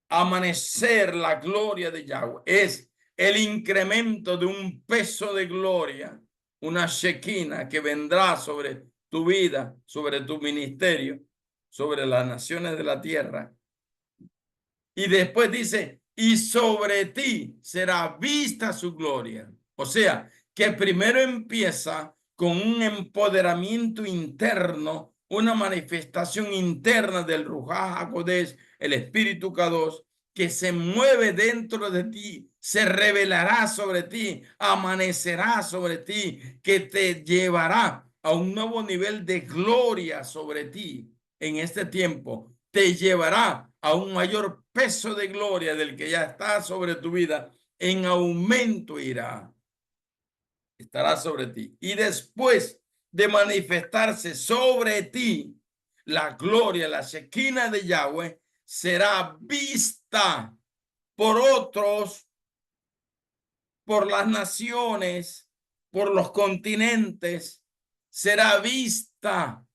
Amanecer la gloria de Yahweh es el incremento de un peso de gloria, una shekinah que vendrá sobre tu vida, sobre tu ministerio, sobre las naciones de la tierra. Y después dice, y sobre ti será vista su gloria. O sea, que primero empieza con un empoderamiento interno, una manifestación interna del Ruaj HaKodesh, el Espíritu Kadosh, que se mueve dentro de ti, se revelará sobre ti, amanecerá sobre ti, que te llevará a un nuevo nivel de gloria sobre ti en este tiempo. Te llevará a un mayor peso de gloria del que ya está sobre tu vida. En aumento irá, estará sobre ti. Y después de manifestarse sobre ti, la gloria, la Shekinah de Yahweh, será vista por otros, por las naciones, por los continentes, será vista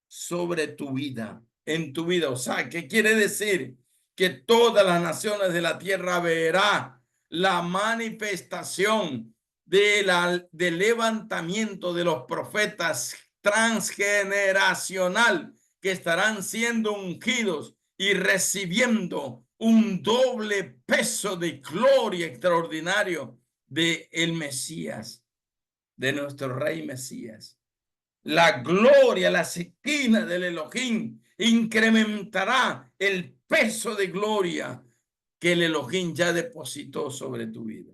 sobre tu vida, en tu vida. O sea, ¿qué quiere decir? Que todas las naciones de la tierra verá la manifestación del levantamiento de los profetas transgeneracional que estarán siendo ungidos y recibiendo un doble peso de gloria extraordinario de el Mesías, de nuestro Rey Mesías. La gloria, la Shekinah del Elohim incrementará el peso de gloria que el Elohim ya depositó sobre tu vida.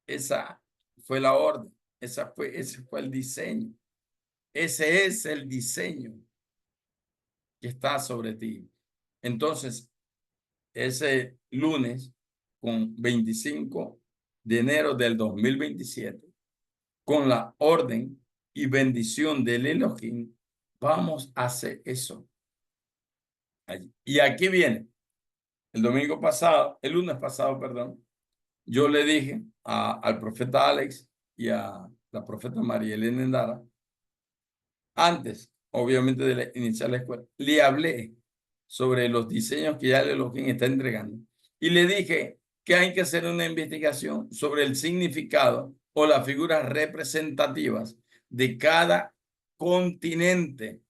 Esa fue la orden, ese fue el diseño. Ese es el diseño que está sobre ti. Entonces, ese lunes, con 25 de enero del 2027, con la orden y bendición del Elohim, vamos a hacer eso. Y aquí viene, el domingo pasado, el lunes pasado, perdón, yo le dije al profeta Alex y a la profeta María Elena Endara, antes, obviamente, de iniciar la escuela, le hablé sobre los diseños que ya el Elohim está entregando. Y le dije que hay que hacer una investigación sobre el significado o las figuras representativas de cada continente,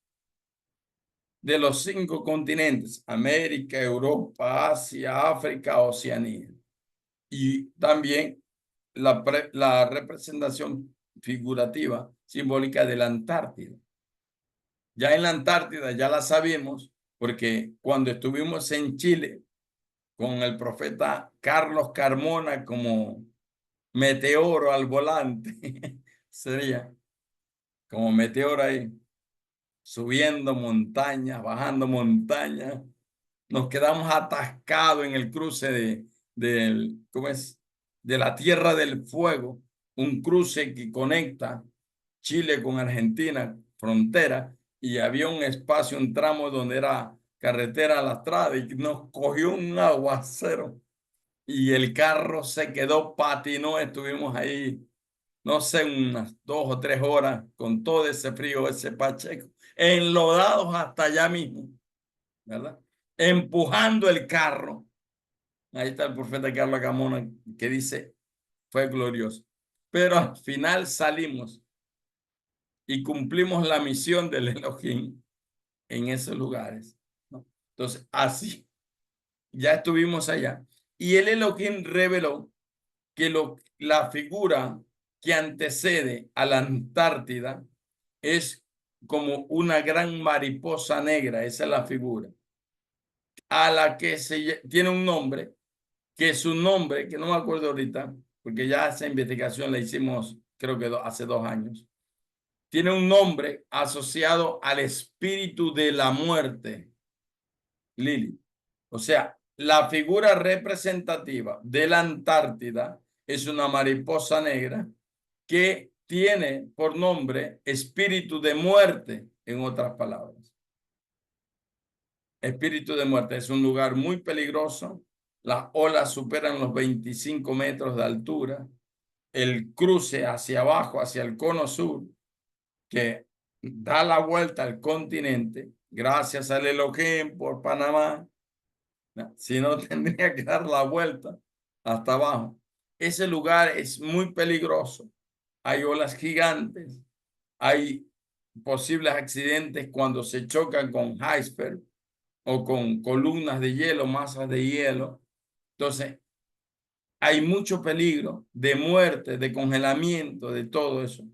de los 5 continentes, América, Europa, Asia, África, Oceanía. Y también la representación figurativa, simbólica de la Antártida. Ya en la Antártida ya la sabemos, porque cuando estuvimos en Chile con el profeta Carlos Carmona como meteoro al volante, sería como meteoro ahí, subiendo montañas, bajando montañas. Nos quedamos atascados en el cruce ¿cómo es? De la Tierra del Fuego, un cruce que conecta Chile con Argentina, frontera, y había un espacio, un tramo donde era carretera lastrada y nos cogió un aguacero y el carro se quedó, patinó, estuvimos ahí, no sé, unas 2 o 3 horas con todo ese frío, ese Pacheco, enlodados hasta allá mismo, ¿verdad? Empujando el carro. Ahí está el profeta Carlos Camona que dice, fue glorioso. Pero al final salimos y cumplimos la misión del Elohim en esos lugares, ¿no? Entonces, así, ya estuvimos allá. Y el Elohim reveló que la figura que antecede a la Antártida es como una gran mariposa negra, esa es la figura. a la que tiene un nombre, que su nombre, que no me acuerdo ahorita, porque ya esa investigación la hicimos creo que hace 2 años, tiene un nombre asociado al espíritu de la muerte, Lilith. O sea, la figura representativa de la Antártida es una mariposa negra que tiene por nombre espíritu de muerte, en otras palabras. Espíritu de muerte es un lugar muy peligroso. Las olas superan los 25 metros de altura. El cruce hacia abajo, hacia el cono sur, que da la vuelta al continente, gracias al Elohim por Panamá, ¿no? Si no, tendría que dar la vuelta hasta abajo. Ese lugar es muy peligroso. Hay olas gigantes, hay posibles accidentes cuando se chocan con iceberg o con columnas de hielo, masas de hielo. Entonces, hay mucho peligro de muerte, de congelamiento, de todo eso.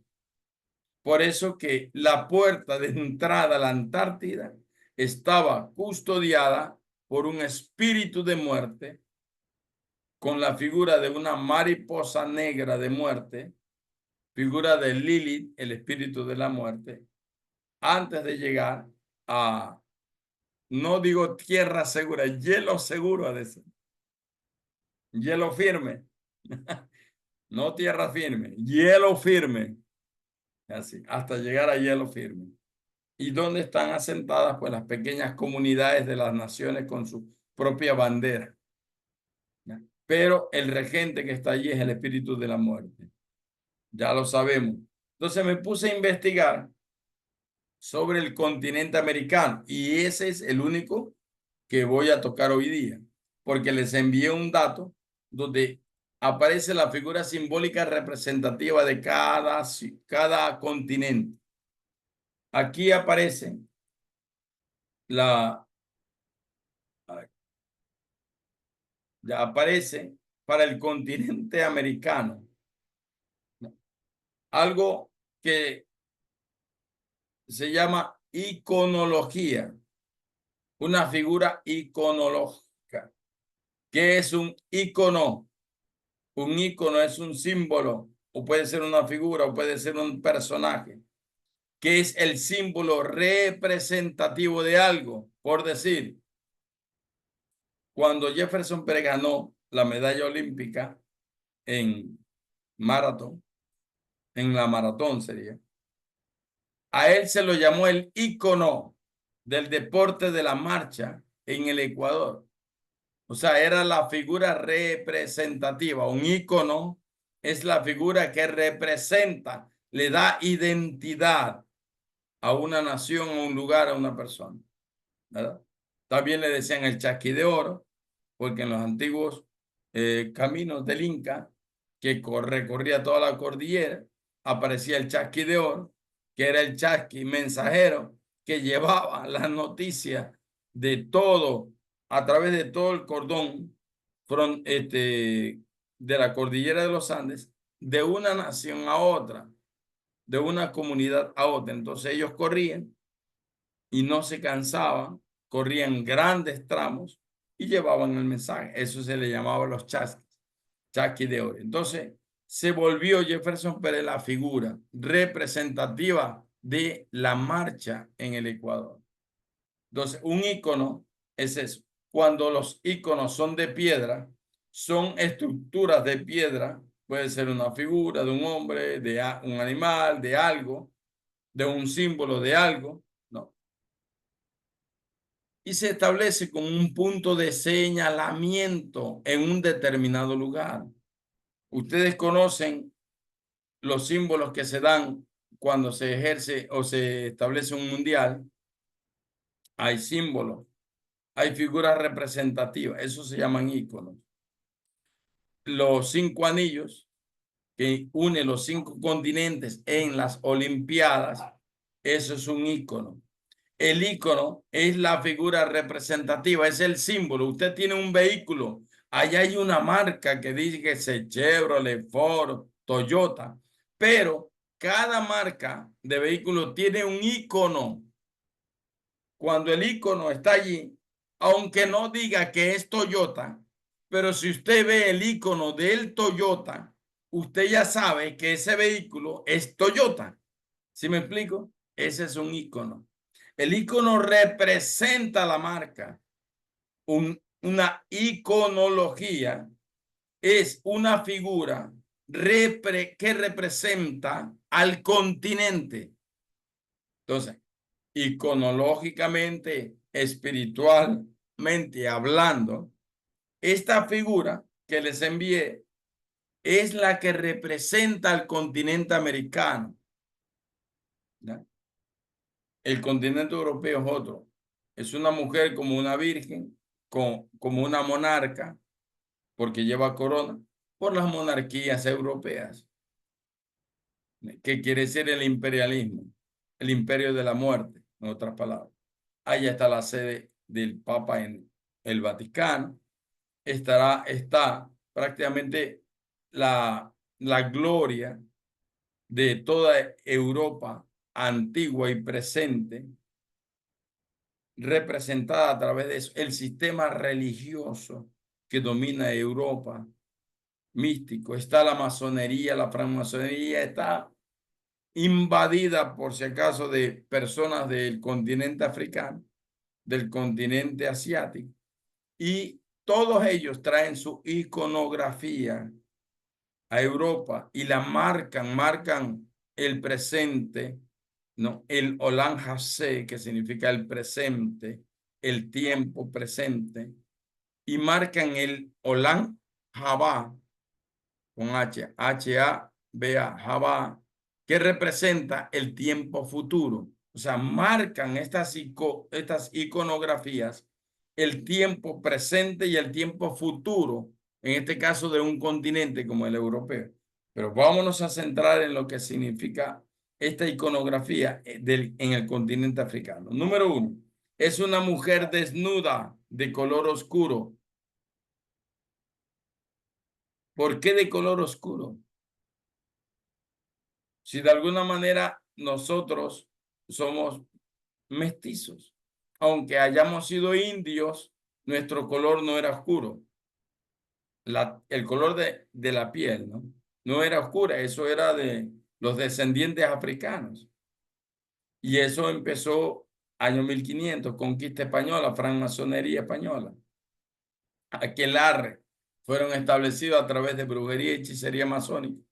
Por eso que la puerta de entrada a la Antártida estaba custodiada por un espíritu de muerte con la figura de una mariposa negra de muerte, figura de Lilith, el espíritu de la muerte, antes de llegar a, no digo tierra segura, hielo seguro, a decir, hielo firme, no tierra firme, hielo firme, así, hasta llegar a hielo firme. ¿Y dónde están asentadas pues las pequeñas comunidades de las naciones con su propia bandera? ¿Ya? Pero el regente que está allí es el espíritu de la muerte. Ya lo sabemos. Entonces me puse a investigar sobre el continente americano y ese es el único que voy a tocar hoy día, porque les envié un dato donde aparece la figura simbólica representativa de cada continente. Aquí aparece la, ya aparece para el continente americano algo que se llama iconología, una figura iconológica. ¿Qué es un icono? Un icono es un símbolo, o puede ser una figura, o puede ser un personaje, que es el símbolo representativo de algo. Por decir, cuando Jefferson Pérez ganó la medalla olímpica en maratón, en la maratón sería, a él se lo llamó el ícono del deporte de la marcha en el Ecuador. O sea, era la figura representativa. Un ícono es la figura que representa, le da identidad a una nación, a un lugar, a una persona, ¿verdad? También le decían el chasqui de oro, porque en los antiguos caminos del Inca, que recorría toda la cordillera, aparecía el chasqui de oro, que era el chasqui mensajero que llevaba las noticias de todo, a través de todo el cordón de la cordillera de los Andes, de una nación a otra, de una comunidad a otra. Entonces ellos corrían y no se cansaban, corrían grandes tramos y llevaban el mensaje. Eso se le llamaba los chasquis de oro. Entonces se volvió Jefferson Pérez la figura representativa de la marcha en el Ecuador. Entonces, un ícono es eso. Cuando los íconos son de piedra, son estructuras de piedra, puede ser una figura de un hombre, de un animal, de algo, de un símbolo de algo, ¿no? Y se establece como un punto de señalamiento en un determinado lugar. Ustedes conocen los símbolos que se dan cuando se ejerce o se establece un mundial. Hay símbolos, hay figuras representativas, eso se llaman íconos. Los 5 anillos que unen los 5 continentes en las Olimpiadas, eso es un ícono. El ícono es la figura representativa, es el símbolo. Usted tiene un vehículo, allá hay una marca que dice que es Chevrolet, Ford, Toyota, pero cada marca de vehículo tiene un ícono. Cuando el ícono está allí, aunque no diga que es Toyota, pero si usted ve el icono del Toyota, usted ya sabe que ese vehículo es Toyota. ¿Sí me explico? Ese es un icono. El icono representa la marca. Una iconología es una figura que representa al continente. Entonces, iconológicamente, espiritualmente hablando, esta figura que les envié es la que representa al continente americano, ¿ya? El continente europeo es otro. Es una mujer como una virgen, como una monarca, porque lleva corona, por las monarquías europeas. ¿Qué quiere decir el imperialismo? El imperio de la muerte, en otras palabras. Allá está la sede del Papa en el Vaticano. Está prácticamente la gloria de toda Europa antigua y presente, representada a través de eso. El sistema religioso que domina Europa, místico. Está la masonería, la francmasonería, está invadida, por si acaso, de personas del continente africano, del continente asiático, y todos ellos traen su iconografía a Europa y la marcan el presente, ¿no? El Olam Hasé, que significa el presente, el tiempo presente, y marcan el Olam Jabá, con H-A-B-A, Jabá, que representa el tiempo futuro. O sea, marcan estas iconografías el tiempo presente y el tiempo futuro, en este caso de un continente como el europeo. Pero vámonos a centrar en lo que significa esta iconografía en el continente africano. Número uno, es una mujer desnuda de color oscuro. ¿Por qué de color oscuro? Si de alguna manera nosotros somos mestizos, aunque hayamos sido indios, nuestro color no era oscuro. El color de la piel, ¿no? No era oscura, eso era de los descendientes africanos. Y eso empezó año 1500, conquista española, francmasonería española. Aquelarre fueron establecidos a través de brujería y hechicería masónica.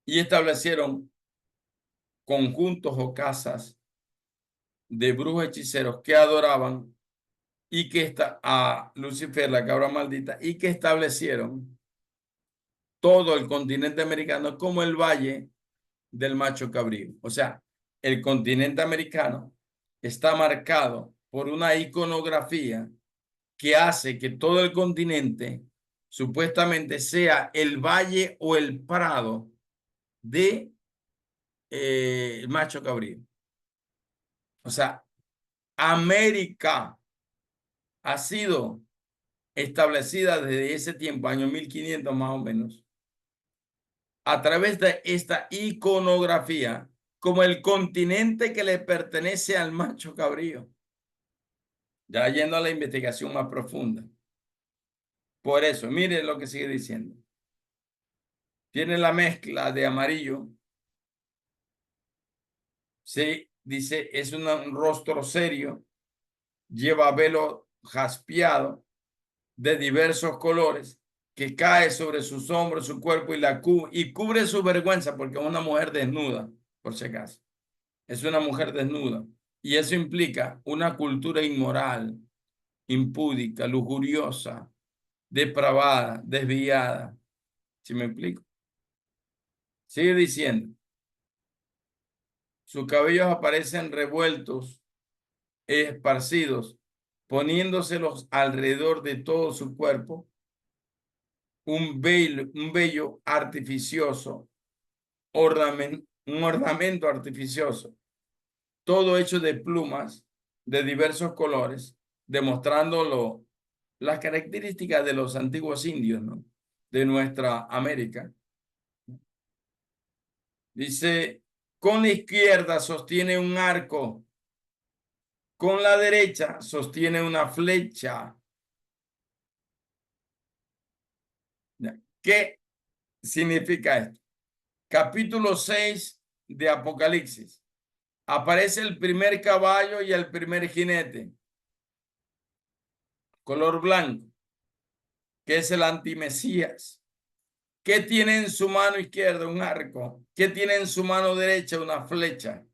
Y establecieron conjuntos o casas de brujos hechiceros que adoraban y que a Lucifer, la cabra maldita, y que establecieron todo el continente americano como el valle del macho cabrío. O sea, el continente americano está marcado por una iconografía que hace que todo el continente supuestamente sea el valle o el prado de el macho cabrío. O sea, América ha sido establecida desde ese tiempo, año 1500 más o menos, a través de esta iconografía, como el continente que le pertenece al macho cabrío. Ya yendo a la investigación más profunda. Por eso, mire lo que sigue diciendo. Tiene la mezcla de amarillo. Se dice, es un rostro serio, lleva velo jaspeado de diversos colores que cae sobre sus hombros, su cuerpo y cubre su vergüenza porque es una mujer desnuda, por si acaso. Es una mujer desnuda. Y eso implica una cultura inmoral, impúdica, lujuriosa, depravada, desviada. ¿Sí me explico? Sigue diciendo, sus cabellos aparecen revueltos, esparcidos, poniéndoselos alrededor de todo su cuerpo, un vello artificioso, un ornamento artificioso, todo hecho de plumas de diversos colores, demostrando las características de los antiguos indios, ¿no? De nuestra América. Dice, con la izquierda sostiene un arco Con la derecha sostiene una flecha. ¿Qué significa esto? Capítulo 6 de Apocalipsis. Aparece el primer caballo y el primer jinete, color blanco, que es el antimesías. ¿Qué tiene en su mano izquierda? Un arco. ¿Qué tiene en su mano derecha? Una flecha.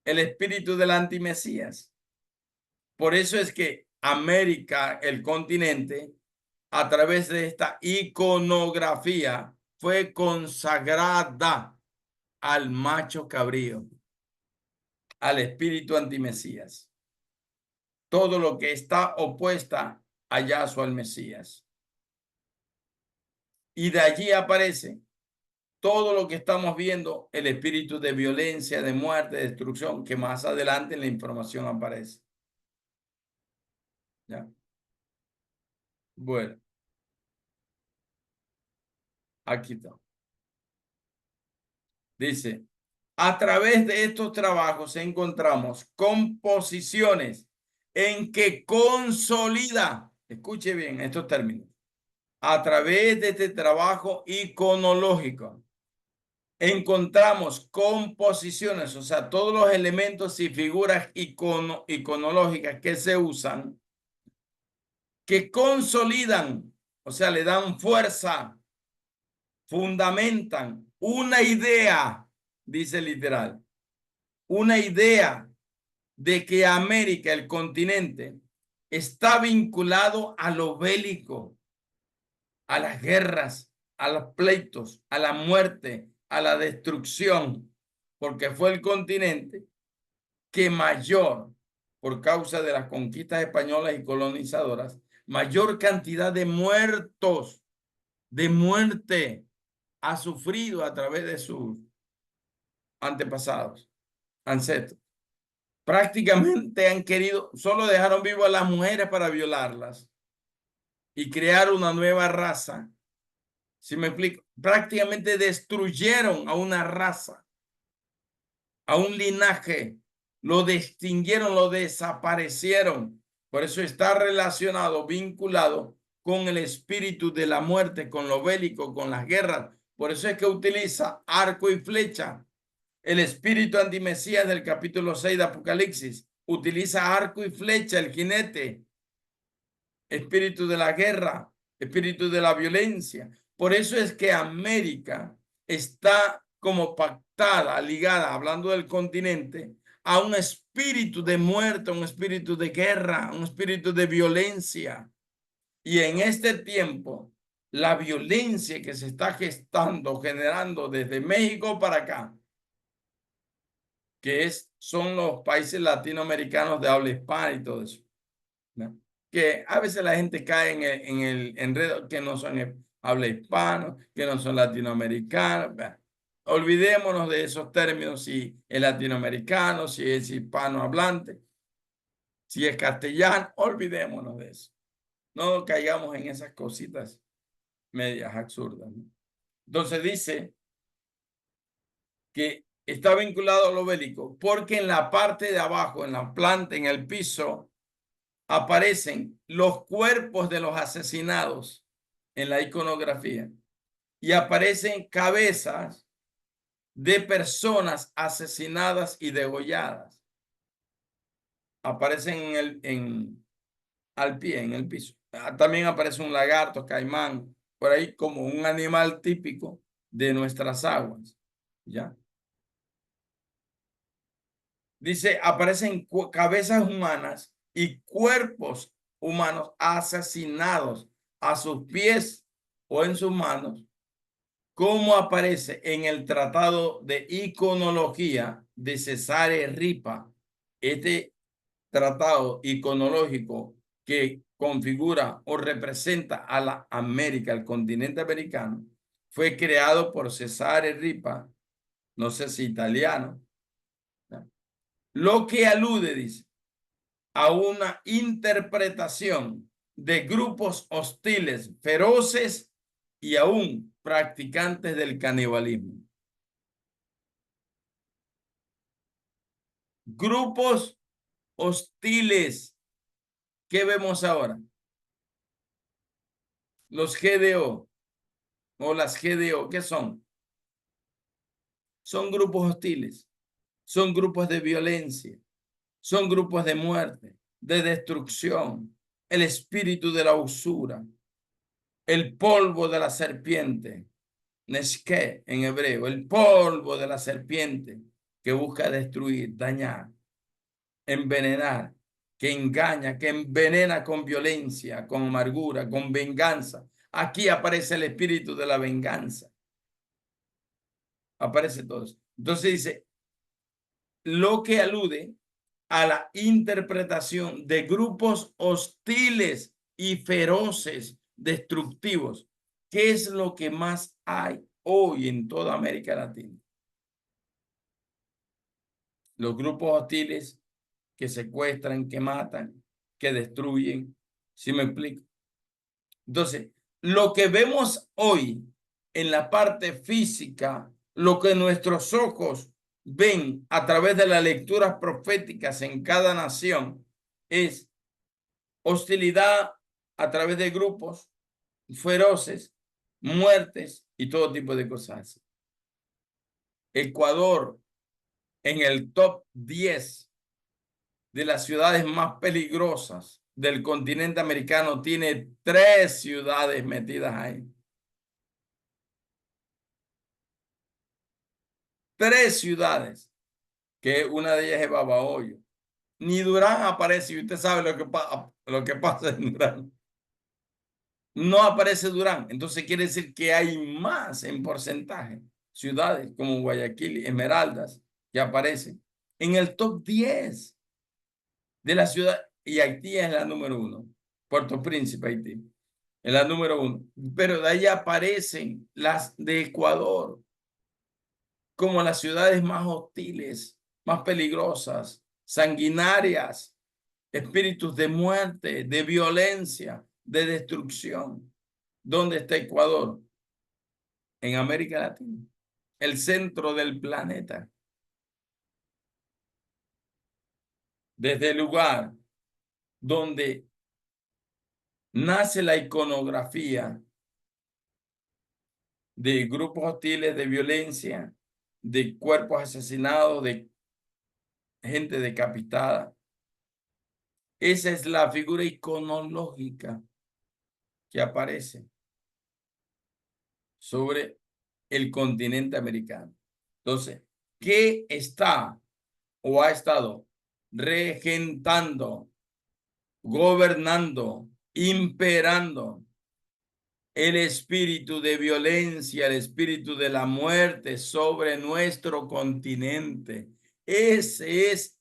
El espíritu del antimesías. Por eso es que América, el continente, a través de esta iconografía, fue consagrada al macho cabrío, al espíritu antimesías. Todo lo que está opuesta a Yahshua al Mesías. Y de allí aparece todo lo que estamos viendo, el espíritu de violencia, de muerte, de destrucción, que más adelante en la información aparece. ¿Ya? Bueno, aquí está. Dice, a través de estos trabajos encontramos composiciones en que consolida, escuche bien estos términos, a través de este trabajo iconológico, encontramos composiciones, o sea, todos los elementos y figuras iconológicas que se usan, que consolidan, o sea, le dan fuerza, fundamentan una idea, dice literal, una idea de que América, el continente, está vinculado a lo bélico, a las guerras, a los pleitos, a la muerte, a la destrucción, porque fue el continente que mayor, por causa de las conquistas españolas y colonizadoras, mayor cantidad de muertos, de muerte, ha sufrido a través de sus antepasados, ancestros. Prácticamente han querido, solo dejaron vivo a las mujeres para violarlas y crear una nueva raza. ¿Sí me explico? Prácticamente destruyeron a una raza, a un linaje, lo extinguieron, lo desaparecieron. Por eso está relacionado, vinculado con el espíritu de la muerte, con lo bélico, con las guerras. Por eso es que utiliza arco y flecha. El espíritu antimesías del capítulo 6 de Apocalipsis utiliza arco y flecha, el jinete, espíritu de la guerra, espíritu de la violencia. Por eso es que América está como pactada, ligada, hablando del continente, a un espíritu de muerte, un espíritu de guerra, un espíritu de violencia. Y en este tiempo, la violencia que se está gestando, generando desde México para acá, que son los países latinoamericanos de habla hispana y todo eso, ¿no? Que a veces la gente cae en el enredo que no son habla hispano, que no son latinoamericanos. ¿Verdad? Olvidémonos de esos términos, si es latinoamericano, si es hispanohablante, si es castellano, olvidémonos de eso. No caigamos en esas cositas medias absurdas, ¿no? Entonces dice que está vinculado a lo bélico, porque en la parte de abajo, en la planta, en el piso, aparecen los cuerpos de los asesinados en la iconografía y aparecen cabezas de personas asesinadas y degolladas. Aparecen al pie, en el piso. También aparece un lagarto, caimán, por ahí como un animal típico de nuestras aguas. ¿Ya? Dice, aparecen cabezas humanas y cuerpos humanos asesinados a sus pies o en sus manos, como aparece en el Tratado de Iconología de Cesare Ripa. Este tratado iconológico que configura o representa a la América, el continente americano, fue creado por Cesare Ripa, no sé si italiano, ¿no? Lo que alude, dice, a una interpretación de grupos hostiles, feroces y aún practicantes del canibalismo. Grupos hostiles. ¿Qué vemos ahora? Los GDO o las GDO, ¿qué son? Son grupos hostiles, son grupos de violencia, son grupos de muerte, de destrucción, el espíritu de la usura, el polvo de la serpiente, Neshke en hebreo, el polvo de la serpiente que busca destruir, dañar, envenenar, que engaña, que envenena con violencia, con amargura, con venganza. Aquí aparece el espíritu de la venganza. Aparece todo eso. Entonces dice, lo que alude a la interpretación de grupos hostiles y feroces, destructivos. ¿Qué es lo que más hay hoy en toda América Latina? Los grupos hostiles que secuestran, que matan, que destruyen. ¿Sí me explico? Entonces, lo que vemos hoy en la parte física, lo que nuestros ojos ven a través de las lecturas proféticas en cada nación, es hostilidad a través de grupos feroces, muertes y todo tipo de cosas. Ecuador en el top 10 de las ciudades más peligrosas del continente americano tiene 3 ciudades metidas ahí. 3 ciudades, que una de ellas es Babahoyo. Ni Durán aparece y usted sabe lo que pasa en Durán. No aparece Durán, entonces quiere decir que hay más en porcentaje ciudades como Guayaquil, Esmeraldas, que aparecen en el top 10 de la ciudad, y Haití es la número 1, Puerto Príncipe, Haití, es la número 1, pero de ahí aparecen las de Ecuador como las ciudades más hostiles, más peligrosas, sanguinarias, espíritus de muerte, de violencia, de destrucción. ¿Dónde está Ecuador? En América Latina, el centro del planeta. Desde el lugar donde nace la iconografía de grupos hostiles, de violencia, de cuerpos asesinados, de gente decapitada. Esa es la figura iconológica que aparece sobre el continente americano. Entonces, ¿qué está o ha estado regentando, gobernando, imperando el espíritu de violencia, el espíritu de la muerte sobre nuestro continente? Ese es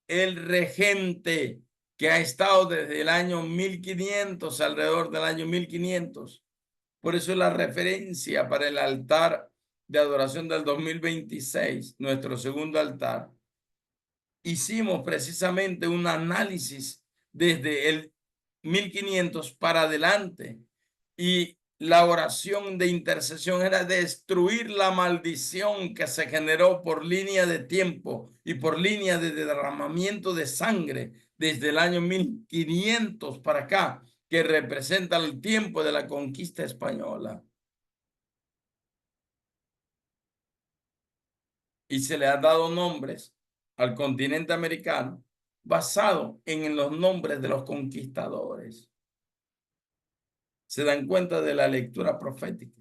el regente que ha estado desde el año 1500, alrededor del año 1500. Por eso es la referencia para el altar de adoración del 2026, nuestro segundo altar. Hicimos precisamente un análisis desde el 1500 para adelante y la oración de intercesión era destruir la maldición que se generó por línea de tiempo y por línea de derramamiento de sangre desde el año 1500 para acá, que representa el tiempo de la conquista española. Y se le ha dado nombres al continente americano basado en los nombres de los conquistadores. Se dan cuenta de la lectura profética.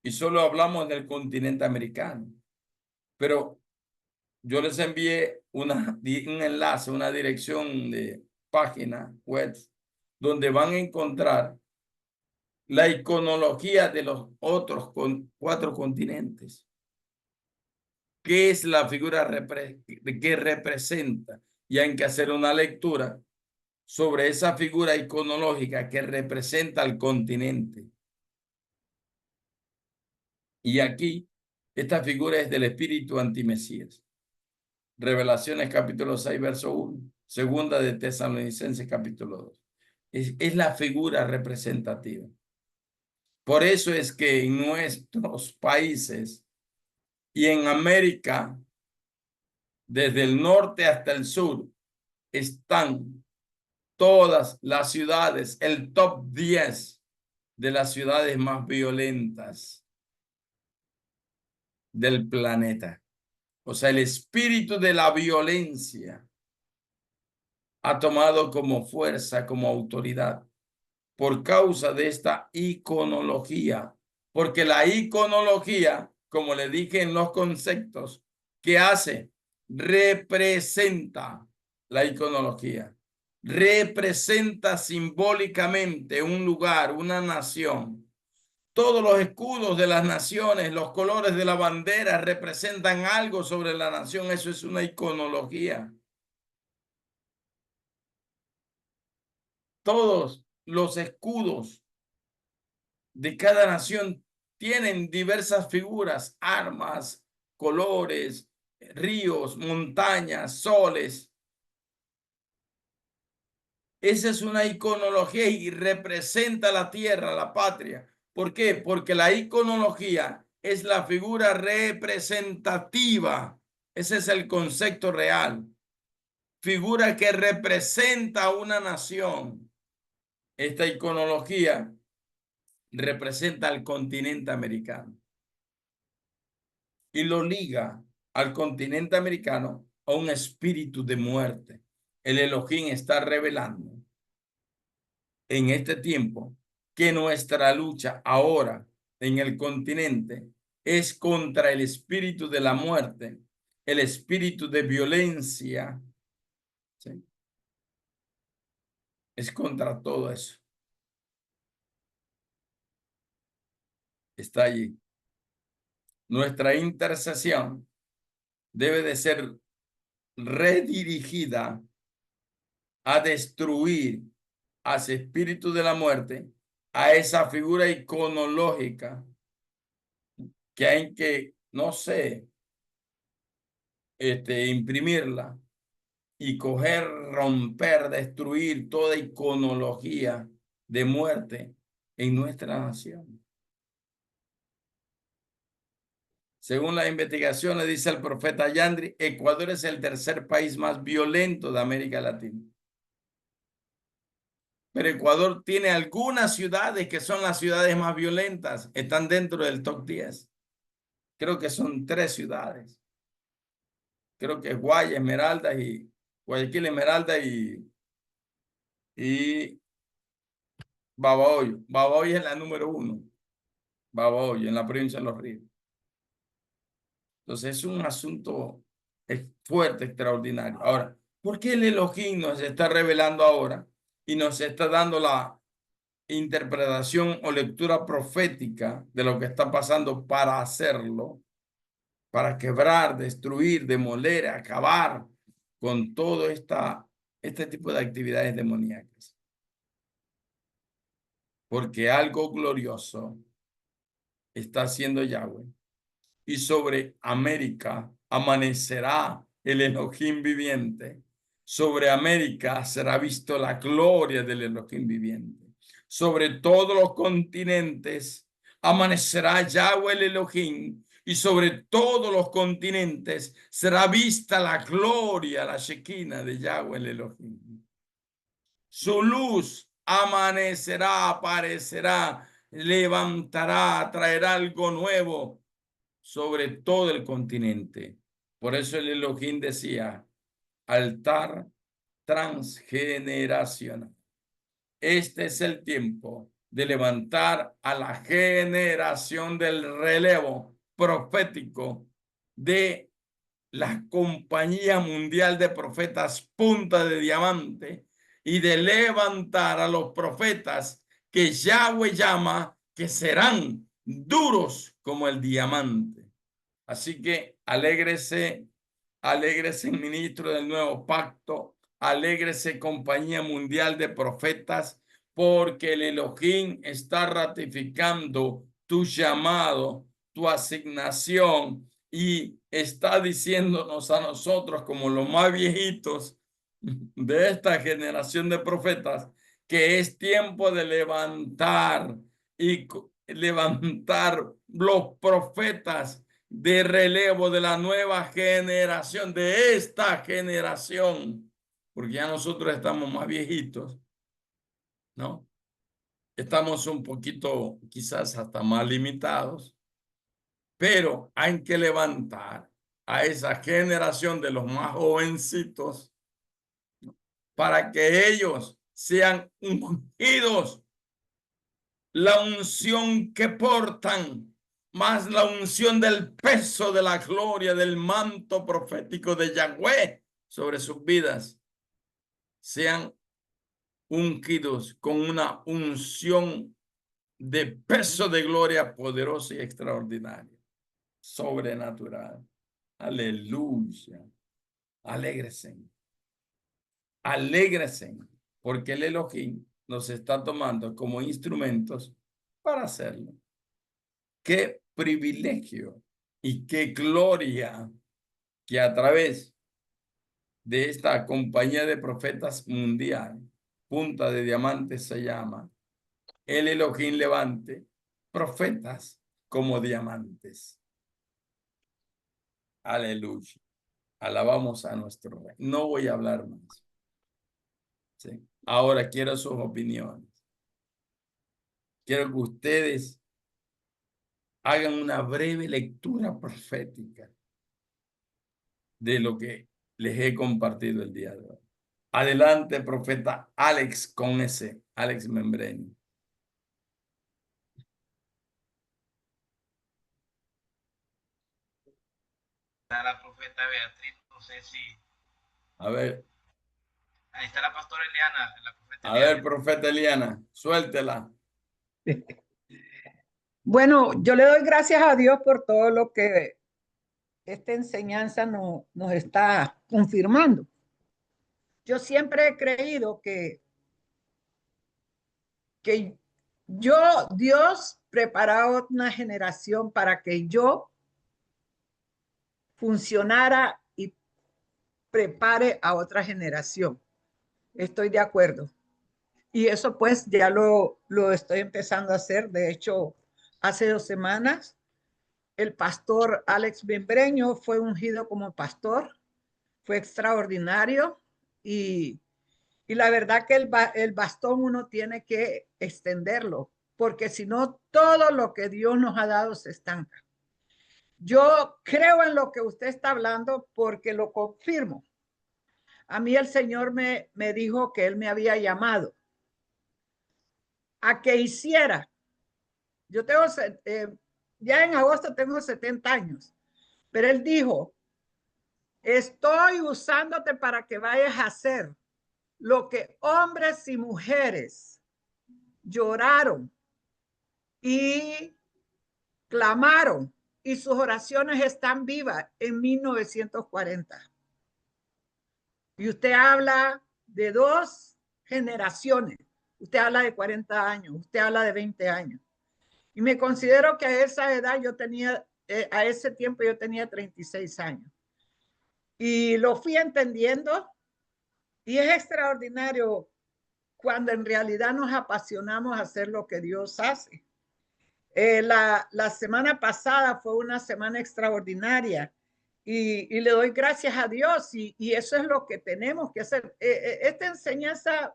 Y solo hablamos del continente americano. Pero yo les envié un enlace, una dirección de página web donde van a encontrar la iconología de los otros 4 continentes. ¿Qué es la figura que representa? Y hay que hacer una lectura sobre esa figura iconológica que representa al continente. Y aquí, esta figura es del espíritu antimesías. Revelaciones capítulo 6, verso 1. Segunda de Tesalonicenses capítulo 2. Es la figura representativa. Por eso es que en nuestros países y en América, desde el norte hasta el sur, están todas las ciudades, el top 10 de las ciudades más violentas del planeta. O sea, el espíritu de la violencia ha tomado como fuerza, como autoridad, por causa de esta iconología. Porque la iconología, como le dije en los conceptos, ¿qué hace? Representa la iconología. Representa simbólicamente un lugar, una nación. Todos los escudos de las naciones, los colores de la bandera representan algo sobre la nación. Eso es una iconología. Todos los escudos de cada nación tienen diversas figuras, armas, colores, ríos, montañas, soles. Esa es una iconología y representa la tierra, la patria. ¿Por qué? Porque la iconología es la figura representativa. Ese es el concepto real. Figura que representa una nación. Esta iconología representa al continente americano y lo liga al continente americano a un espíritu de muerte. El Elohim está revelando en este tiempo que nuestra lucha ahora en el continente es contra el espíritu de la muerte, el espíritu de violencia, ¿sí? Es contra todo eso. Está allí. Nuestra intercesión debe de ser redirigida a destruir a ese espíritu de la muerte, a esa figura iconológica que hay que, no sé, imprimirla y coger, romper, destruir toda iconología de muerte en nuestra nación. Según las investigaciones, dice el profeta Yandri, Ecuador es el tercer país más violento de América Latina. Pero Ecuador tiene algunas ciudades que son las ciudades más violentas, están dentro del top 10. Creo que son 3 ciudades. Creo que es Guayaquil, Esmeralda y Babahoyo. Babahoyo es la número 1. Babahoyo, en la provincia de Los Ríos. Entonces es un asunto fuerte, extraordinario. Ahora, ¿por qué el Elohim nos está revelando ahora y nos está dando la interpretación o lectura profética de lo que está pasando para hacerlo? Para quebrar, destruir, demoler, acabar con todo este tipo de actividades demoníacas. Porque algo glorioso está haciendo Yahweh. Y sobre América amanecerá el Elohim viviente. Sobre América será visto la gloria del Elohim viviente. Sobre todos los continentes amanecerá Yahweh el Elohim, y sobre todos los continentes será vista la gloria, la Shekinah de Yahweh el Elohim. Su luz amanecerá, aparecerá, levantará, traerá algo nuevo sobre todo el continente. Por eso el Elohim decía, altar transgeneracional. Este es el tiempo de levantar a la generación del relevo profético de la Compañía Mundial de Profetas Punta de Diamante y de levantar a los profetas que Yahweh llama que serán duros como el diamante. Así que alégrese, alégrese ministro del nuevo pacto, alégrese Compañía Mundial de Profetas, porque el Elohim está ratificando tu llamado, tu asignación, y está diciéndonos a nosotros como los más viejitos de esta generación de profetas que es tiempo de levantar y levantar los profetas de relevo de la nueva generación, de esta generación, porque ya nosotros estamos más viejitos, ¿no? Estamos un poquito, quizás hasta más limitados, pero hay que levantar a esa generación de los más jovencitos para que ellos sean ungidos, la unción que portan, más la unción del peso de la gloria del manto profético de Yahweh sobre sus vidas, sean ungidos con una unción de peso de gloria poderosa y extraordinaria, sobrenatural. Aleluya. Alégrese, alégrese, porque el Elohim nos está tomando como instrumentos para hacerlo. Qué privilegio y qué gloria que a través de esta compañía de profetas mundial, Punta de Diamantes se llama, el Elohim levante profetas como diamantes. Aleluya. Alabamos a nuestro Rey. No voy a hablar más. ¿Sí? Ahora quiero sus opiniones. Quiero que ustedes hagan una breve lectura profética de lo que les he compartido el día de hoy. Adelante, profeta Alex con ese, Alex Membreño. Está la profeta Beatriz, no sé si... A ver, Ahí está la pastora Eliana, la profeta a ver, Eliana. profeta Eliana, suéltela. Bueno, yo le doy gracias a Dios por todo lo que esta enseñanza nos está confirmando. Yo siempre he creído que Dios preparó una generación para que yo funcionara y prepare a otra generación. Estoy de acuerdo. Y eso pues ya lo estoy empezando a hacer. De hecho, hace 2 semanas el pastor Alex Membreño fue ungido como pastor. Fue extraordinario y la verdad que el bastón uno tiene que extenderlo, porque si no, todo lo que Dios nos ha dado se estanca. Yo creo en lo que usted está hablando porque lo confirmo. A mí el Señor me dijo que Él me había llamado a que hiciera. Yo tengo, ya en agosto tengo 70 años, pero Él dijo, estoy usándote para que vayas a hacer lo que hombres y mujeres lloraron y clamaron y sus oraciones están vivas en 1940. Y usted habla de 2 generaciones. Usted habla de 40 años, usted habla de 20 años. Y me considero que a esa edad yo tenía, a ese tiempo yo tenía 36 años. Y lo fui entendiendo y es extraordinario cuando en realidad nos apasionamos a hacer lo que Dios hace. La semana pasada fue una semana extraordinaria y le doy gracias a Dios y eso es lo que tenemos que hacer. Esta enseñanza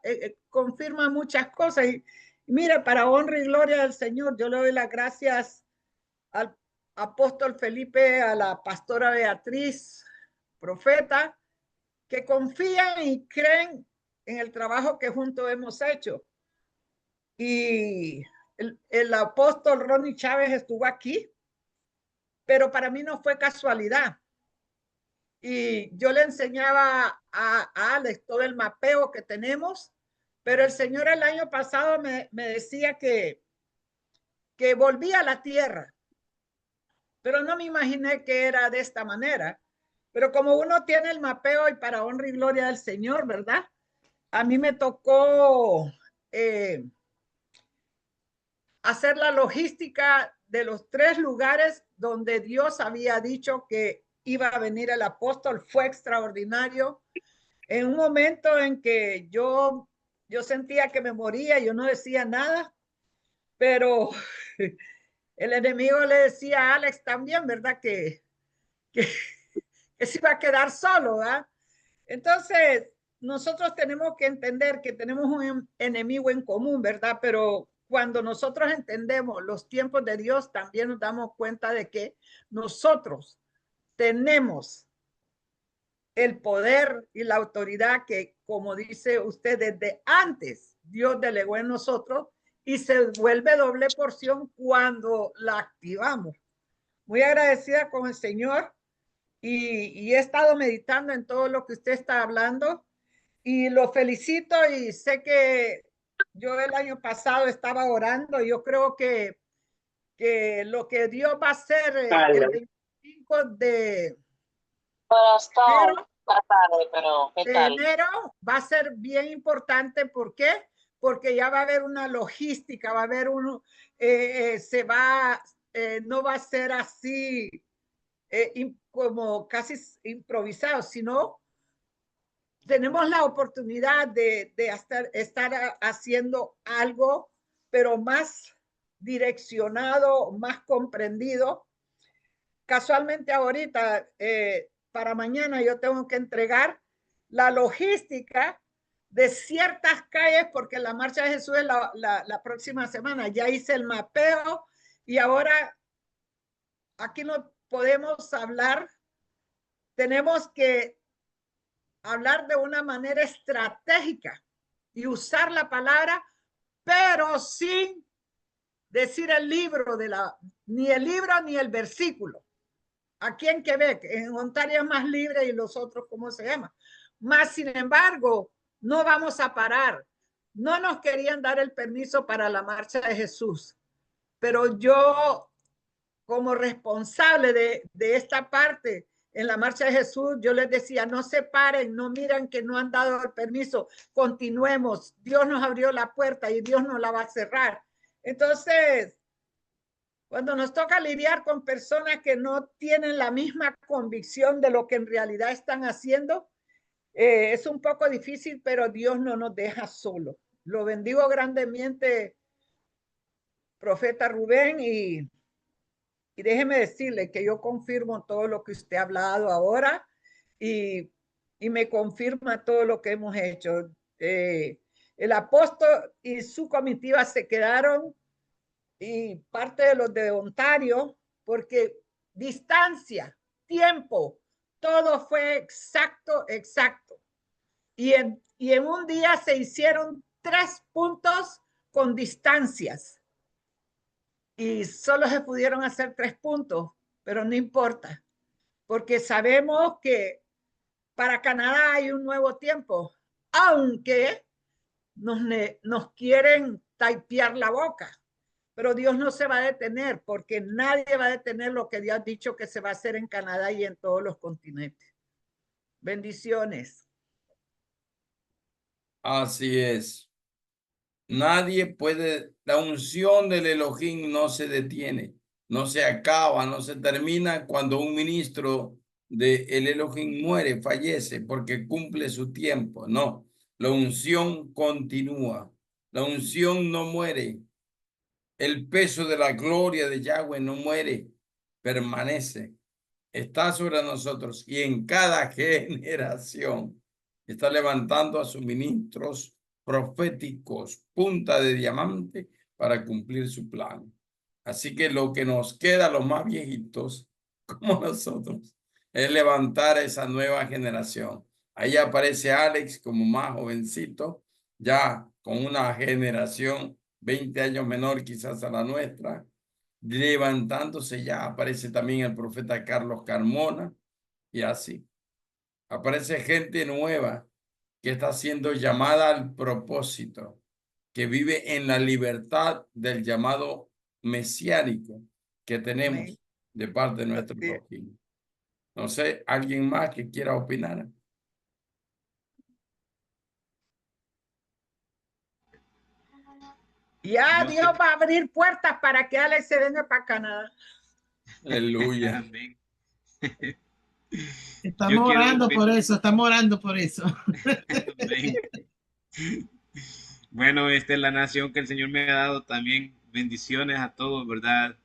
confirma muchas cosas y mire, para honra y gloria del Señor, yo le doy las gracias al apóstol Felipe, a la pastora Beatriz, profeta, que confían y creen en el trabajo que juntos hemos hecho. Y el apóstol Ronnie Chávez estuvo aquí, pero para mí no fue casualidad. Y yo le enseñaba a Alex todo el mapeo que tenemos, pero el Señor el año pasado me decía que volvía a la tierra, pero no me imaginé que era de esta manera. Pero como uno tiene el mapeo y para honra y gloria del Señor, ¿verdad? A mí me tocó hacer la logística de los 3 lugares donde Dios había dicho que iba a venir el apóstol. Fue extraordinario. En un momento en que yo sentía que me moría, yo no decía nada, pero el enemigo le decía a Alex también, ¿verdad? Que se iba a quedar solo, ¿verdad? Entonces, nosotros tenemos que entender que tenemos un enemigo en común, ¿verdad? Pero cuando nosotros entendemos los tiempos de Dios, también nos damos cuenta de que nosotros tenemos el poder y la autoridad que, como dice usted, desde antes Dios delegó en nosotros y se vuelve doble porción cuando la activamos. Muy agradecida con el Señor y he estado meditando en todo lo que usted está hablando y lo felicito y sé que yo el año pasado estaba orando y yo creo que lo que Dios va a hacer el 25 de enero, va a ser bien importante. ¿Por qué? Porque ya va a haber una logística, va a haber uno, no va a ser así como casi improvisado, sino tenemos la oportunidad de estar haciendo algo, pero más direccionado, más comprendido. Casualmente ahorita, para mañana yo tengo que entregar la logística de ciertas calles, porque la Marcha de Jesús es la próxima semana. Ya hice el mapeo y ahora aquí no podemos hablar, tenemos que hablar de una manera estratégica y usar la palabra, pero sin decir el libro ni el libro ni el versículo. Aquí en Quebec, en Ontario es más libre y los otros, ¿cómo se llama? Más sin embargo, no vamos a parar. No nos querían dar el permiso para la Marcha de Jesús, pero yo, como responsable de esta parte en la Marcha de Jesús, yo les decía, no se paren, no miran que no han dado el permiso, continuemos, Dios nos abrió la puerta y Dios nos la va a cerrar. Entonces, cuando nos toca lidiar con personas que no tienen la misma convicción de lo que en realidad están haciendo, es un poco difícil, pero Dios no nos deja solo. Lo bendigo grandemente, profeta Rubén, y déjeme decirle que yo confirmo todo lo que usted ha hablado ahora y, y me confirma todo lo que hemos hecho. El apóstol y su comitiva se quedaron y parte de los de Ontario porque distancia, tiempo, todo fue exacto, exacto. Y en un día se hicieron 3 puntos con distancias y solo se pudieron hacer 3 puntos, pero no importa, porque sabemos que para Canadá hay un nuevo tiempo, aunque nos quieren tapear la boca, pero Dios no se va a detener, porque nadie va a detener lo que Dios ha dicho que se va a hacer en Canadá y en todos los continentes. Bendiciones. Así es. Nadie puede, la unción del Elohim no se detiene, no se acaba, no se termina cuando un ministro del Elohim muere, fallece, porque cumple su tiempo. No, la unción continúa, la unción no muere. El peso de la gloria de Yahweh no muere, permanece, está sobre nosotros y en cada generación está levantando a sus ministros proféticos, punta de diamante, para cumplir su plan. Así que lo que nos queda a los más viejitos, como nosotros, es levantar a esa nueva generación. Ahí aparece Alex como más jovencito, ya con una generación 20 años menor quizás a la nuestra, levantándose. Ya aparece también el profeta Carlos Carmona y así. Aparece gente nueva que está siendo llamada al propósito, que vive en la libertad del llamado mesiánico que tenemos Amén. de parte de nuestro Elohim. No sé, ¿alguien más que quiera opinar? Ya Yo Dios va a abrir puertas para que Alex se venga para Canadá. Aleluya. Amén. Yo Estamos quiero orando por eso, estamos orando por eso. Amén. Bueno, esta es la nación que el Señor me ha dado también. Bendiciones a todos, ¿verdad?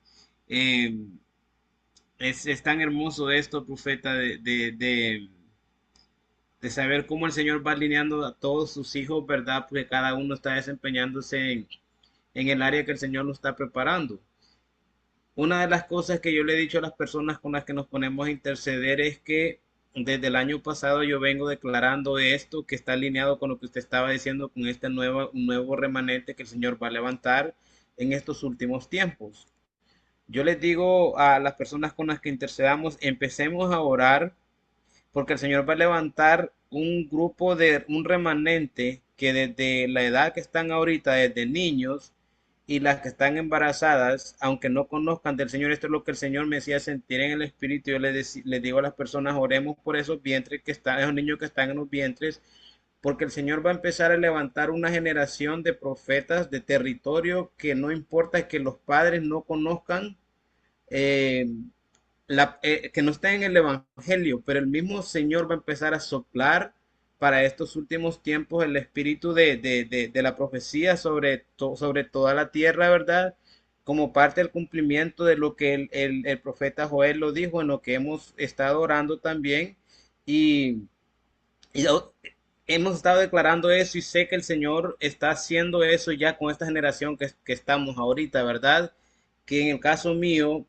Eh, es tan hermoso esto, profeta, de de saber cómo el Señor va alineando a todos sus hijos, ¿verdad? Porque cada uno está desempeñándose en el área que el Señor lo está preparando. Una de las cosas que yo le he dicho a las personas con las que nos ponemos a interceder es que desde el año pasado yo vengo declarando esto que está alineado con lo que usted estaba diciendo, con este nuevo remanente que el Señor va a levantar en estos últimos tiempos. Yo les digo a las personas con las que intercedamos, empecemos a orar porque el Señor va a levantar un grupo de un remanente que desde la edad que están ahorita, desde niños y las que están embarazadas, aunque no conozcan del Señor, esto es lo que el Señor me hacía sentir en el espíritu. Yo les digo a las personas, oremos por esos vientres que están, esos niños que están en los vientres, porque el Señor va a empezar a levantar una generación de profetas de territorio que no importa que los padres no conozcan. eh, que no está en el Evangelio, pero el mismo Señor va a empezar a soplar para estos últimos tiempos el espíritu de la profecía sobre toda la tierra, ¿verdad? Como parte del cumplimiento de lo que el profeta Joel lo dijo, en lo que hemos estado orando también. Y, y hemos estado declarando eso y sé que el Señor está haciendo eso ya con esta generación que estamos ahorita, ¿verdad? Que en el caso mío,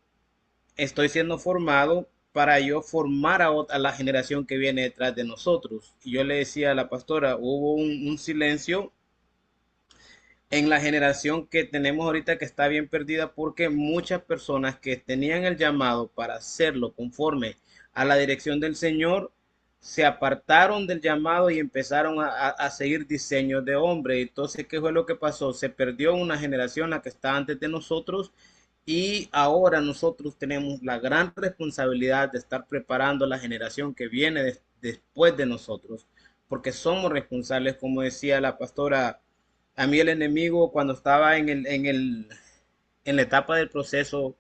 estoy siendo formado para yo formar a la generación que viene detrás de nosotros. Y yo le decía a la pastora, hubo un silencio en la generación que tenemos ahorita que está bien perdida porque muchas personas que tenían el llamado para hacerlo conforme a la dirección del Señor se apartaron del llamado y empezaron a seguir diseños de hombre. Entonces, ¿qué fue lo que pasó? Se perdió una generación, la que está antes de nosotros, y ahora nosotros tenemos la gran responsabilidad de estar preparando la generación que viene después de nosotros, porque somos responsables, como decía la pastora. A mí el enemigo cuando estaba en la etapa del proceso,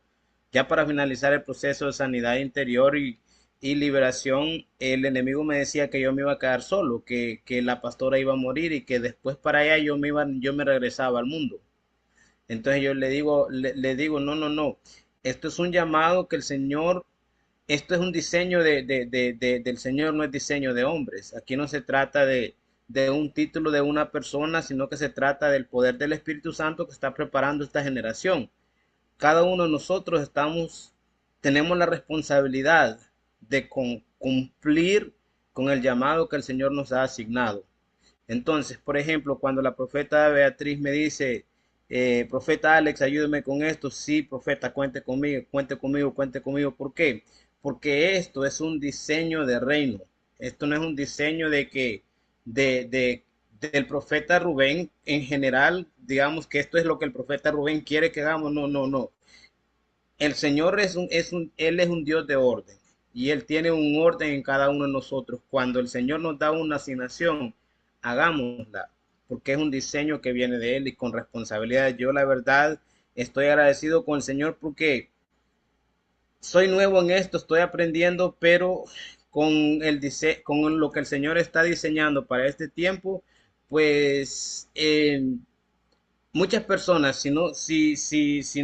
ya para finalizar el proceso de sanidad interior y liberación, el enemigo me decía que yo me iba a quedar solo, que la pastora iba a morir y que después para allá yo me regresaba al mundo. Entonces yo le digo, no, no, no, esto es un llamado que el Señor, esto es un diseño del Señor, no es diseño de hombres. Aquí no se trata de un título de una persona, sino que se trata del poder del Espíritu Santo que está preparando esta generación. Cada uno de nosotros tenemos la responsabilidad de cumplir con el llamado que el Señor nos ha asignado. Entonces, por ejemplo, cuando la profeta Beatriz me dice, profeta Alex, ayúdeme con esto, sí, profeta, cuente conmigo, cuente conmigo, cuente conmigo. ¿Por qué? Porque esto es un diseño de reino. Esto no es un diseño de, de- del profeta Rubén en general, digamos que esto es lo que el profeta Rubén quiere que hagamos. No, no, no. El Señor Él es un Dios de orden y Él tiene un orden en cada uno de nosotros. Cuando el Señor nos da una asignación, hagámosla, porque es un diseño que viene de Él y con responsabilidad. Yo la verdad estoy agradecido con el Señor porque soy nuevo en esto, estoy aprendiendo, pero con lo que el Señor está diseñando para este tiempo, pues muchas personas, si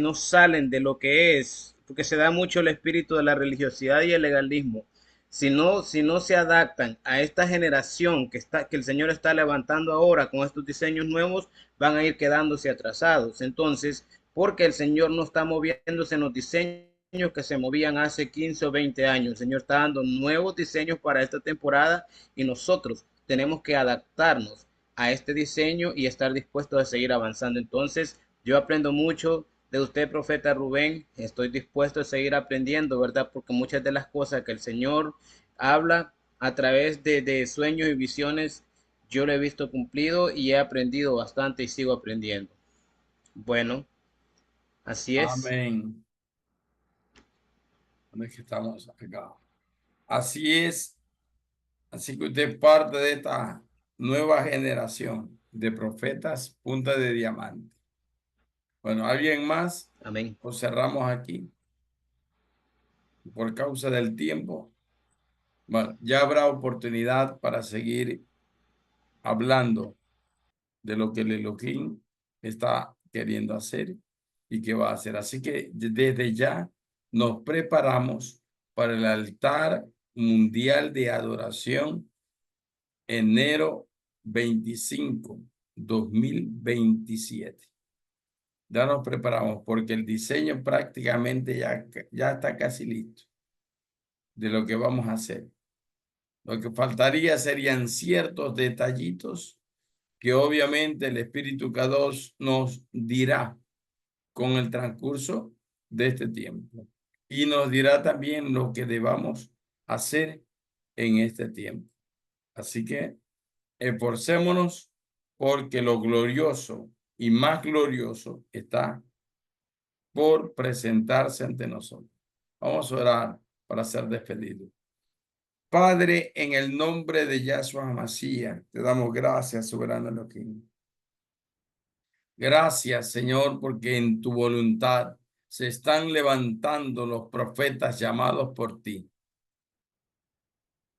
no salen de lo que es, porque se da mucho el espíritu de la religiosidad y el legalismo, si no se adaptan a esta generación que el Señor está levantando ahora con estos diseños nuevos, van a ir quedándose atrasados. Entonces, porque el Señor no está moviéndose en los diseños que se movían hace 15 o 20 años. El Señor está dando nuevos diseños para esta temporada y nosotros tenemos que adaptarnos a este diseño y estar dispuesto a seguir avanzando. Entonces, yo aprendo mucho de usted, profeta Rubén. Estoy dispuesto a seguir aprendiendo, ¿verdad? Porque muchas de las cosas que el Señor habla a través de sueños y visiones, yo lo he visto cumplido y he aprendido bastante y sigo aprendiendo. Bueno, así es. Amén. ¿Dónde es que estamos acá? Así es. Así que usted es parte de esta nueva generación de profetas punta de diamante. Bueno, ¿alguien más? Amén. O cerramos aquí por causa del tiempo. Bueno, ya habrá oportunidad para seguir hablando de lo que el Elohim está queriendo hacer y que va a hacer. Así que desde ya nos preparamos para el altar mundial de adoración enero 25, 2027. Ya nos preparamos porque el diseño prácticamente ya está casi listo de lo que vamos a hacer. Lo que faltaría serían ciertos detallitos que obviamente el Espíritu K2 nos dirá con el transcurso de este tiempo. Y nos dirá también lo que debamos hacer en este tiempo. Así que esforcémonos porque lo glorioso y más glorioso está por presentarse ante nosotros. Vamos a orar para ser despedidos. Padre, en el nombre de Yahshua Hamashiach, te damos gracias, soberano Elohim. Gracias, Señor, porque en tu voluntad se están levantando los profetas llamados por ti.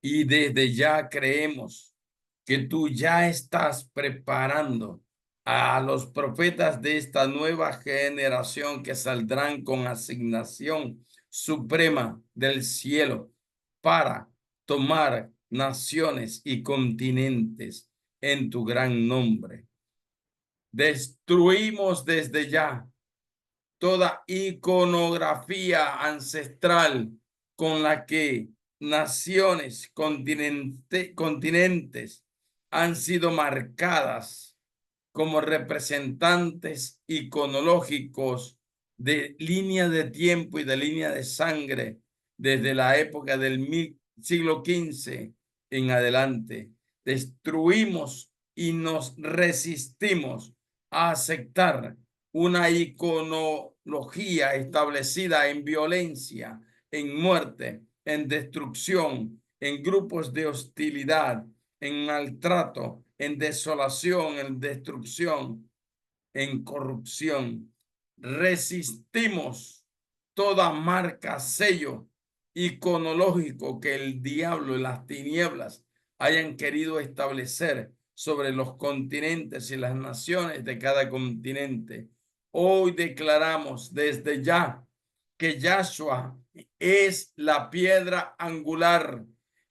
Y desde ya creemos que tú ya estás preparando a los profetas de esta nueva generación que saldrán con asignación suprema del cielo para tomar naciones y continentes en tu gran nombre. Destruimos desde ya toda iconografía ancestral con la que naciones, continentes han sido marcadas como representantes iconológicos de línea de tiempo y de línea de sangre desde la época del siglo XV en adelante. Destruimos y nos resistimos a aceptar una iconología establecida en violencia, en muerte, en destrucción, en grupos de hostilidad, en maltrato, en desolación, en destrucción, en corrupción. Resistimos toda marca, sello iconológico que el diablo y las tinieblas hayan querido establecer sobre los continentes y las naciones de cada continente. Hoy declaramos desde ya que Yahshua es la piedra angular,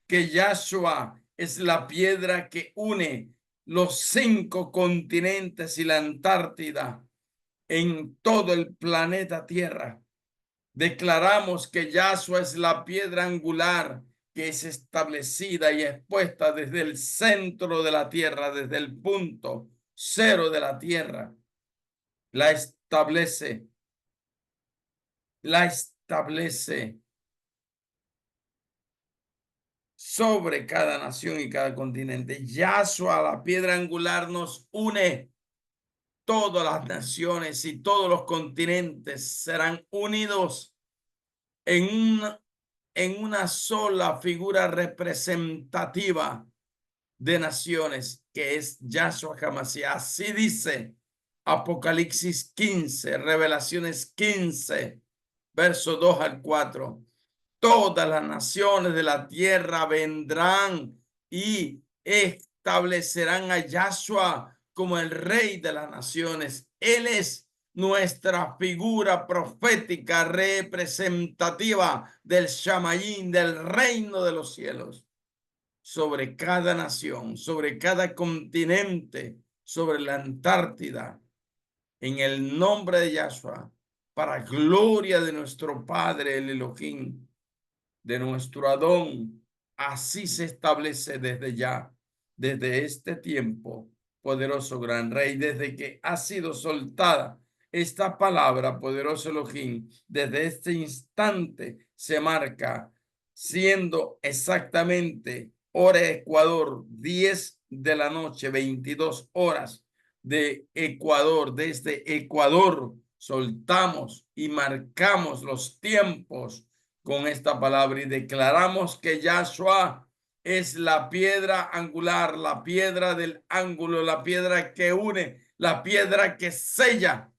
que Yahshua es la piedra que une los 5 continentes y la Antártida en todo el planeta Tierra. Declaramos que Yahshua es la piedra angular que es establecida y expuesta desde el centro de la tierra, desde el punto cero de la tierra. La establece sobre cada nación y cada continente. Yahshua, la piedra angular, nos une. Todas las naciones y todos los continentes serán unidos en una sola figura representativa de naciones, que es Yahshua HaMashiach. Así dice Apocalipsis 15, Revelaciones 15, verso 2 al 4. Todas las naciones de la tierra vendrán y establecerán a Yahshua como el Rey de las naciones. Él es nuestra figura profética representativa del Shamayim, del reino de los cielos, sobre cada nación, sobre cada continente, sobre la Antártida, en el nombre de Yahshua, para gloria de nuestro Padre, el Elohim, de nuestro Adón. Así se establece desde ya, desde este tiempo, poderoso gran Rey, desde que ha sido soltada esta palabra, poderoso Elohim. Desde este instante se marca, siendo exactamente hora Ecuador, 10 de la noche, 22 horas de Ecuador. Desde Ecuador soltamos y marcamos los tiempos con esta palabra y declaramos que Yahshua es la piedra angular, la piedra del ángulo, la piedra que une, la piedra que sella,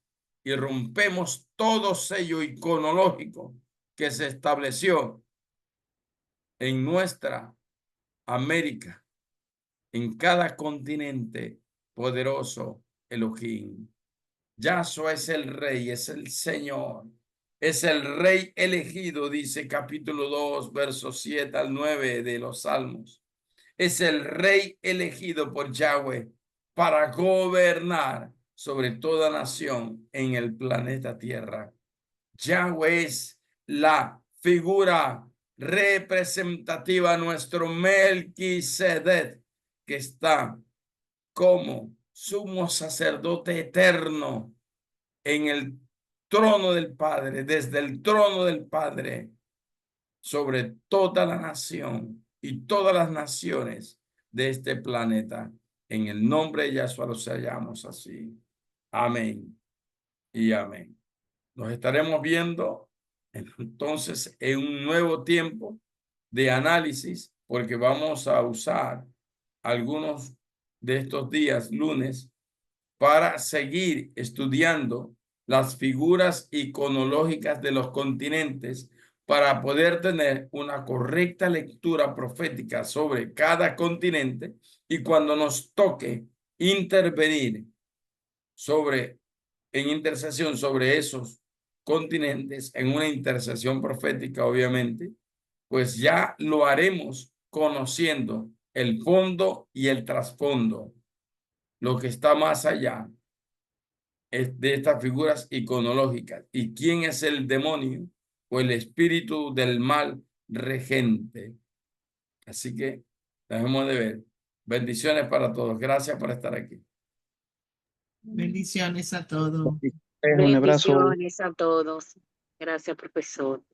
y rompemos todo sello iconológico que se estableció en nuestra América, en cada continente. Poderoso Elohim. Yahshua es el Rey, es el Señor. Es el Rey elegido, dice capítulo 2, versos 7 al 9 de los Salmos. es el rey elegido por Yahweh para gobernar sobre toda nación en el planeta Tierra. Yahweh es la figura representativa, nuestro Melquisedec, que está como sumo sacerdote eterno en el trono del Padre, desde el trono del Padre, sobre toda la nación y todas las naciones de este planeta. En el nombre de Yahshua lo sellamos así. Amén y amén. Nos estaremos viendo entonces en un nuevo tiempo de análisis, porque vamos a usar algunos de estos días, lunes, para seguir estudiando las figuras iconológicas de los continentes para poder tener una correcta lectura profética sobre cada continente, y cuando nos toque intervenir en intercesión sobre esos continentes, en una intercesión profética, obviamente, pues ya lo haremos conociendo el fondo y el trasfondo, lo que está más allá de estas figuras iconológicas. ¿Y quién es el demonio o el espíritu del mal regente? Así que dejemos de ver. Bendiciones para todos. Gracias por estar aquí. Bendiciones a todos. Un abrazo. Bendiciones a todos. Gracias, profesor.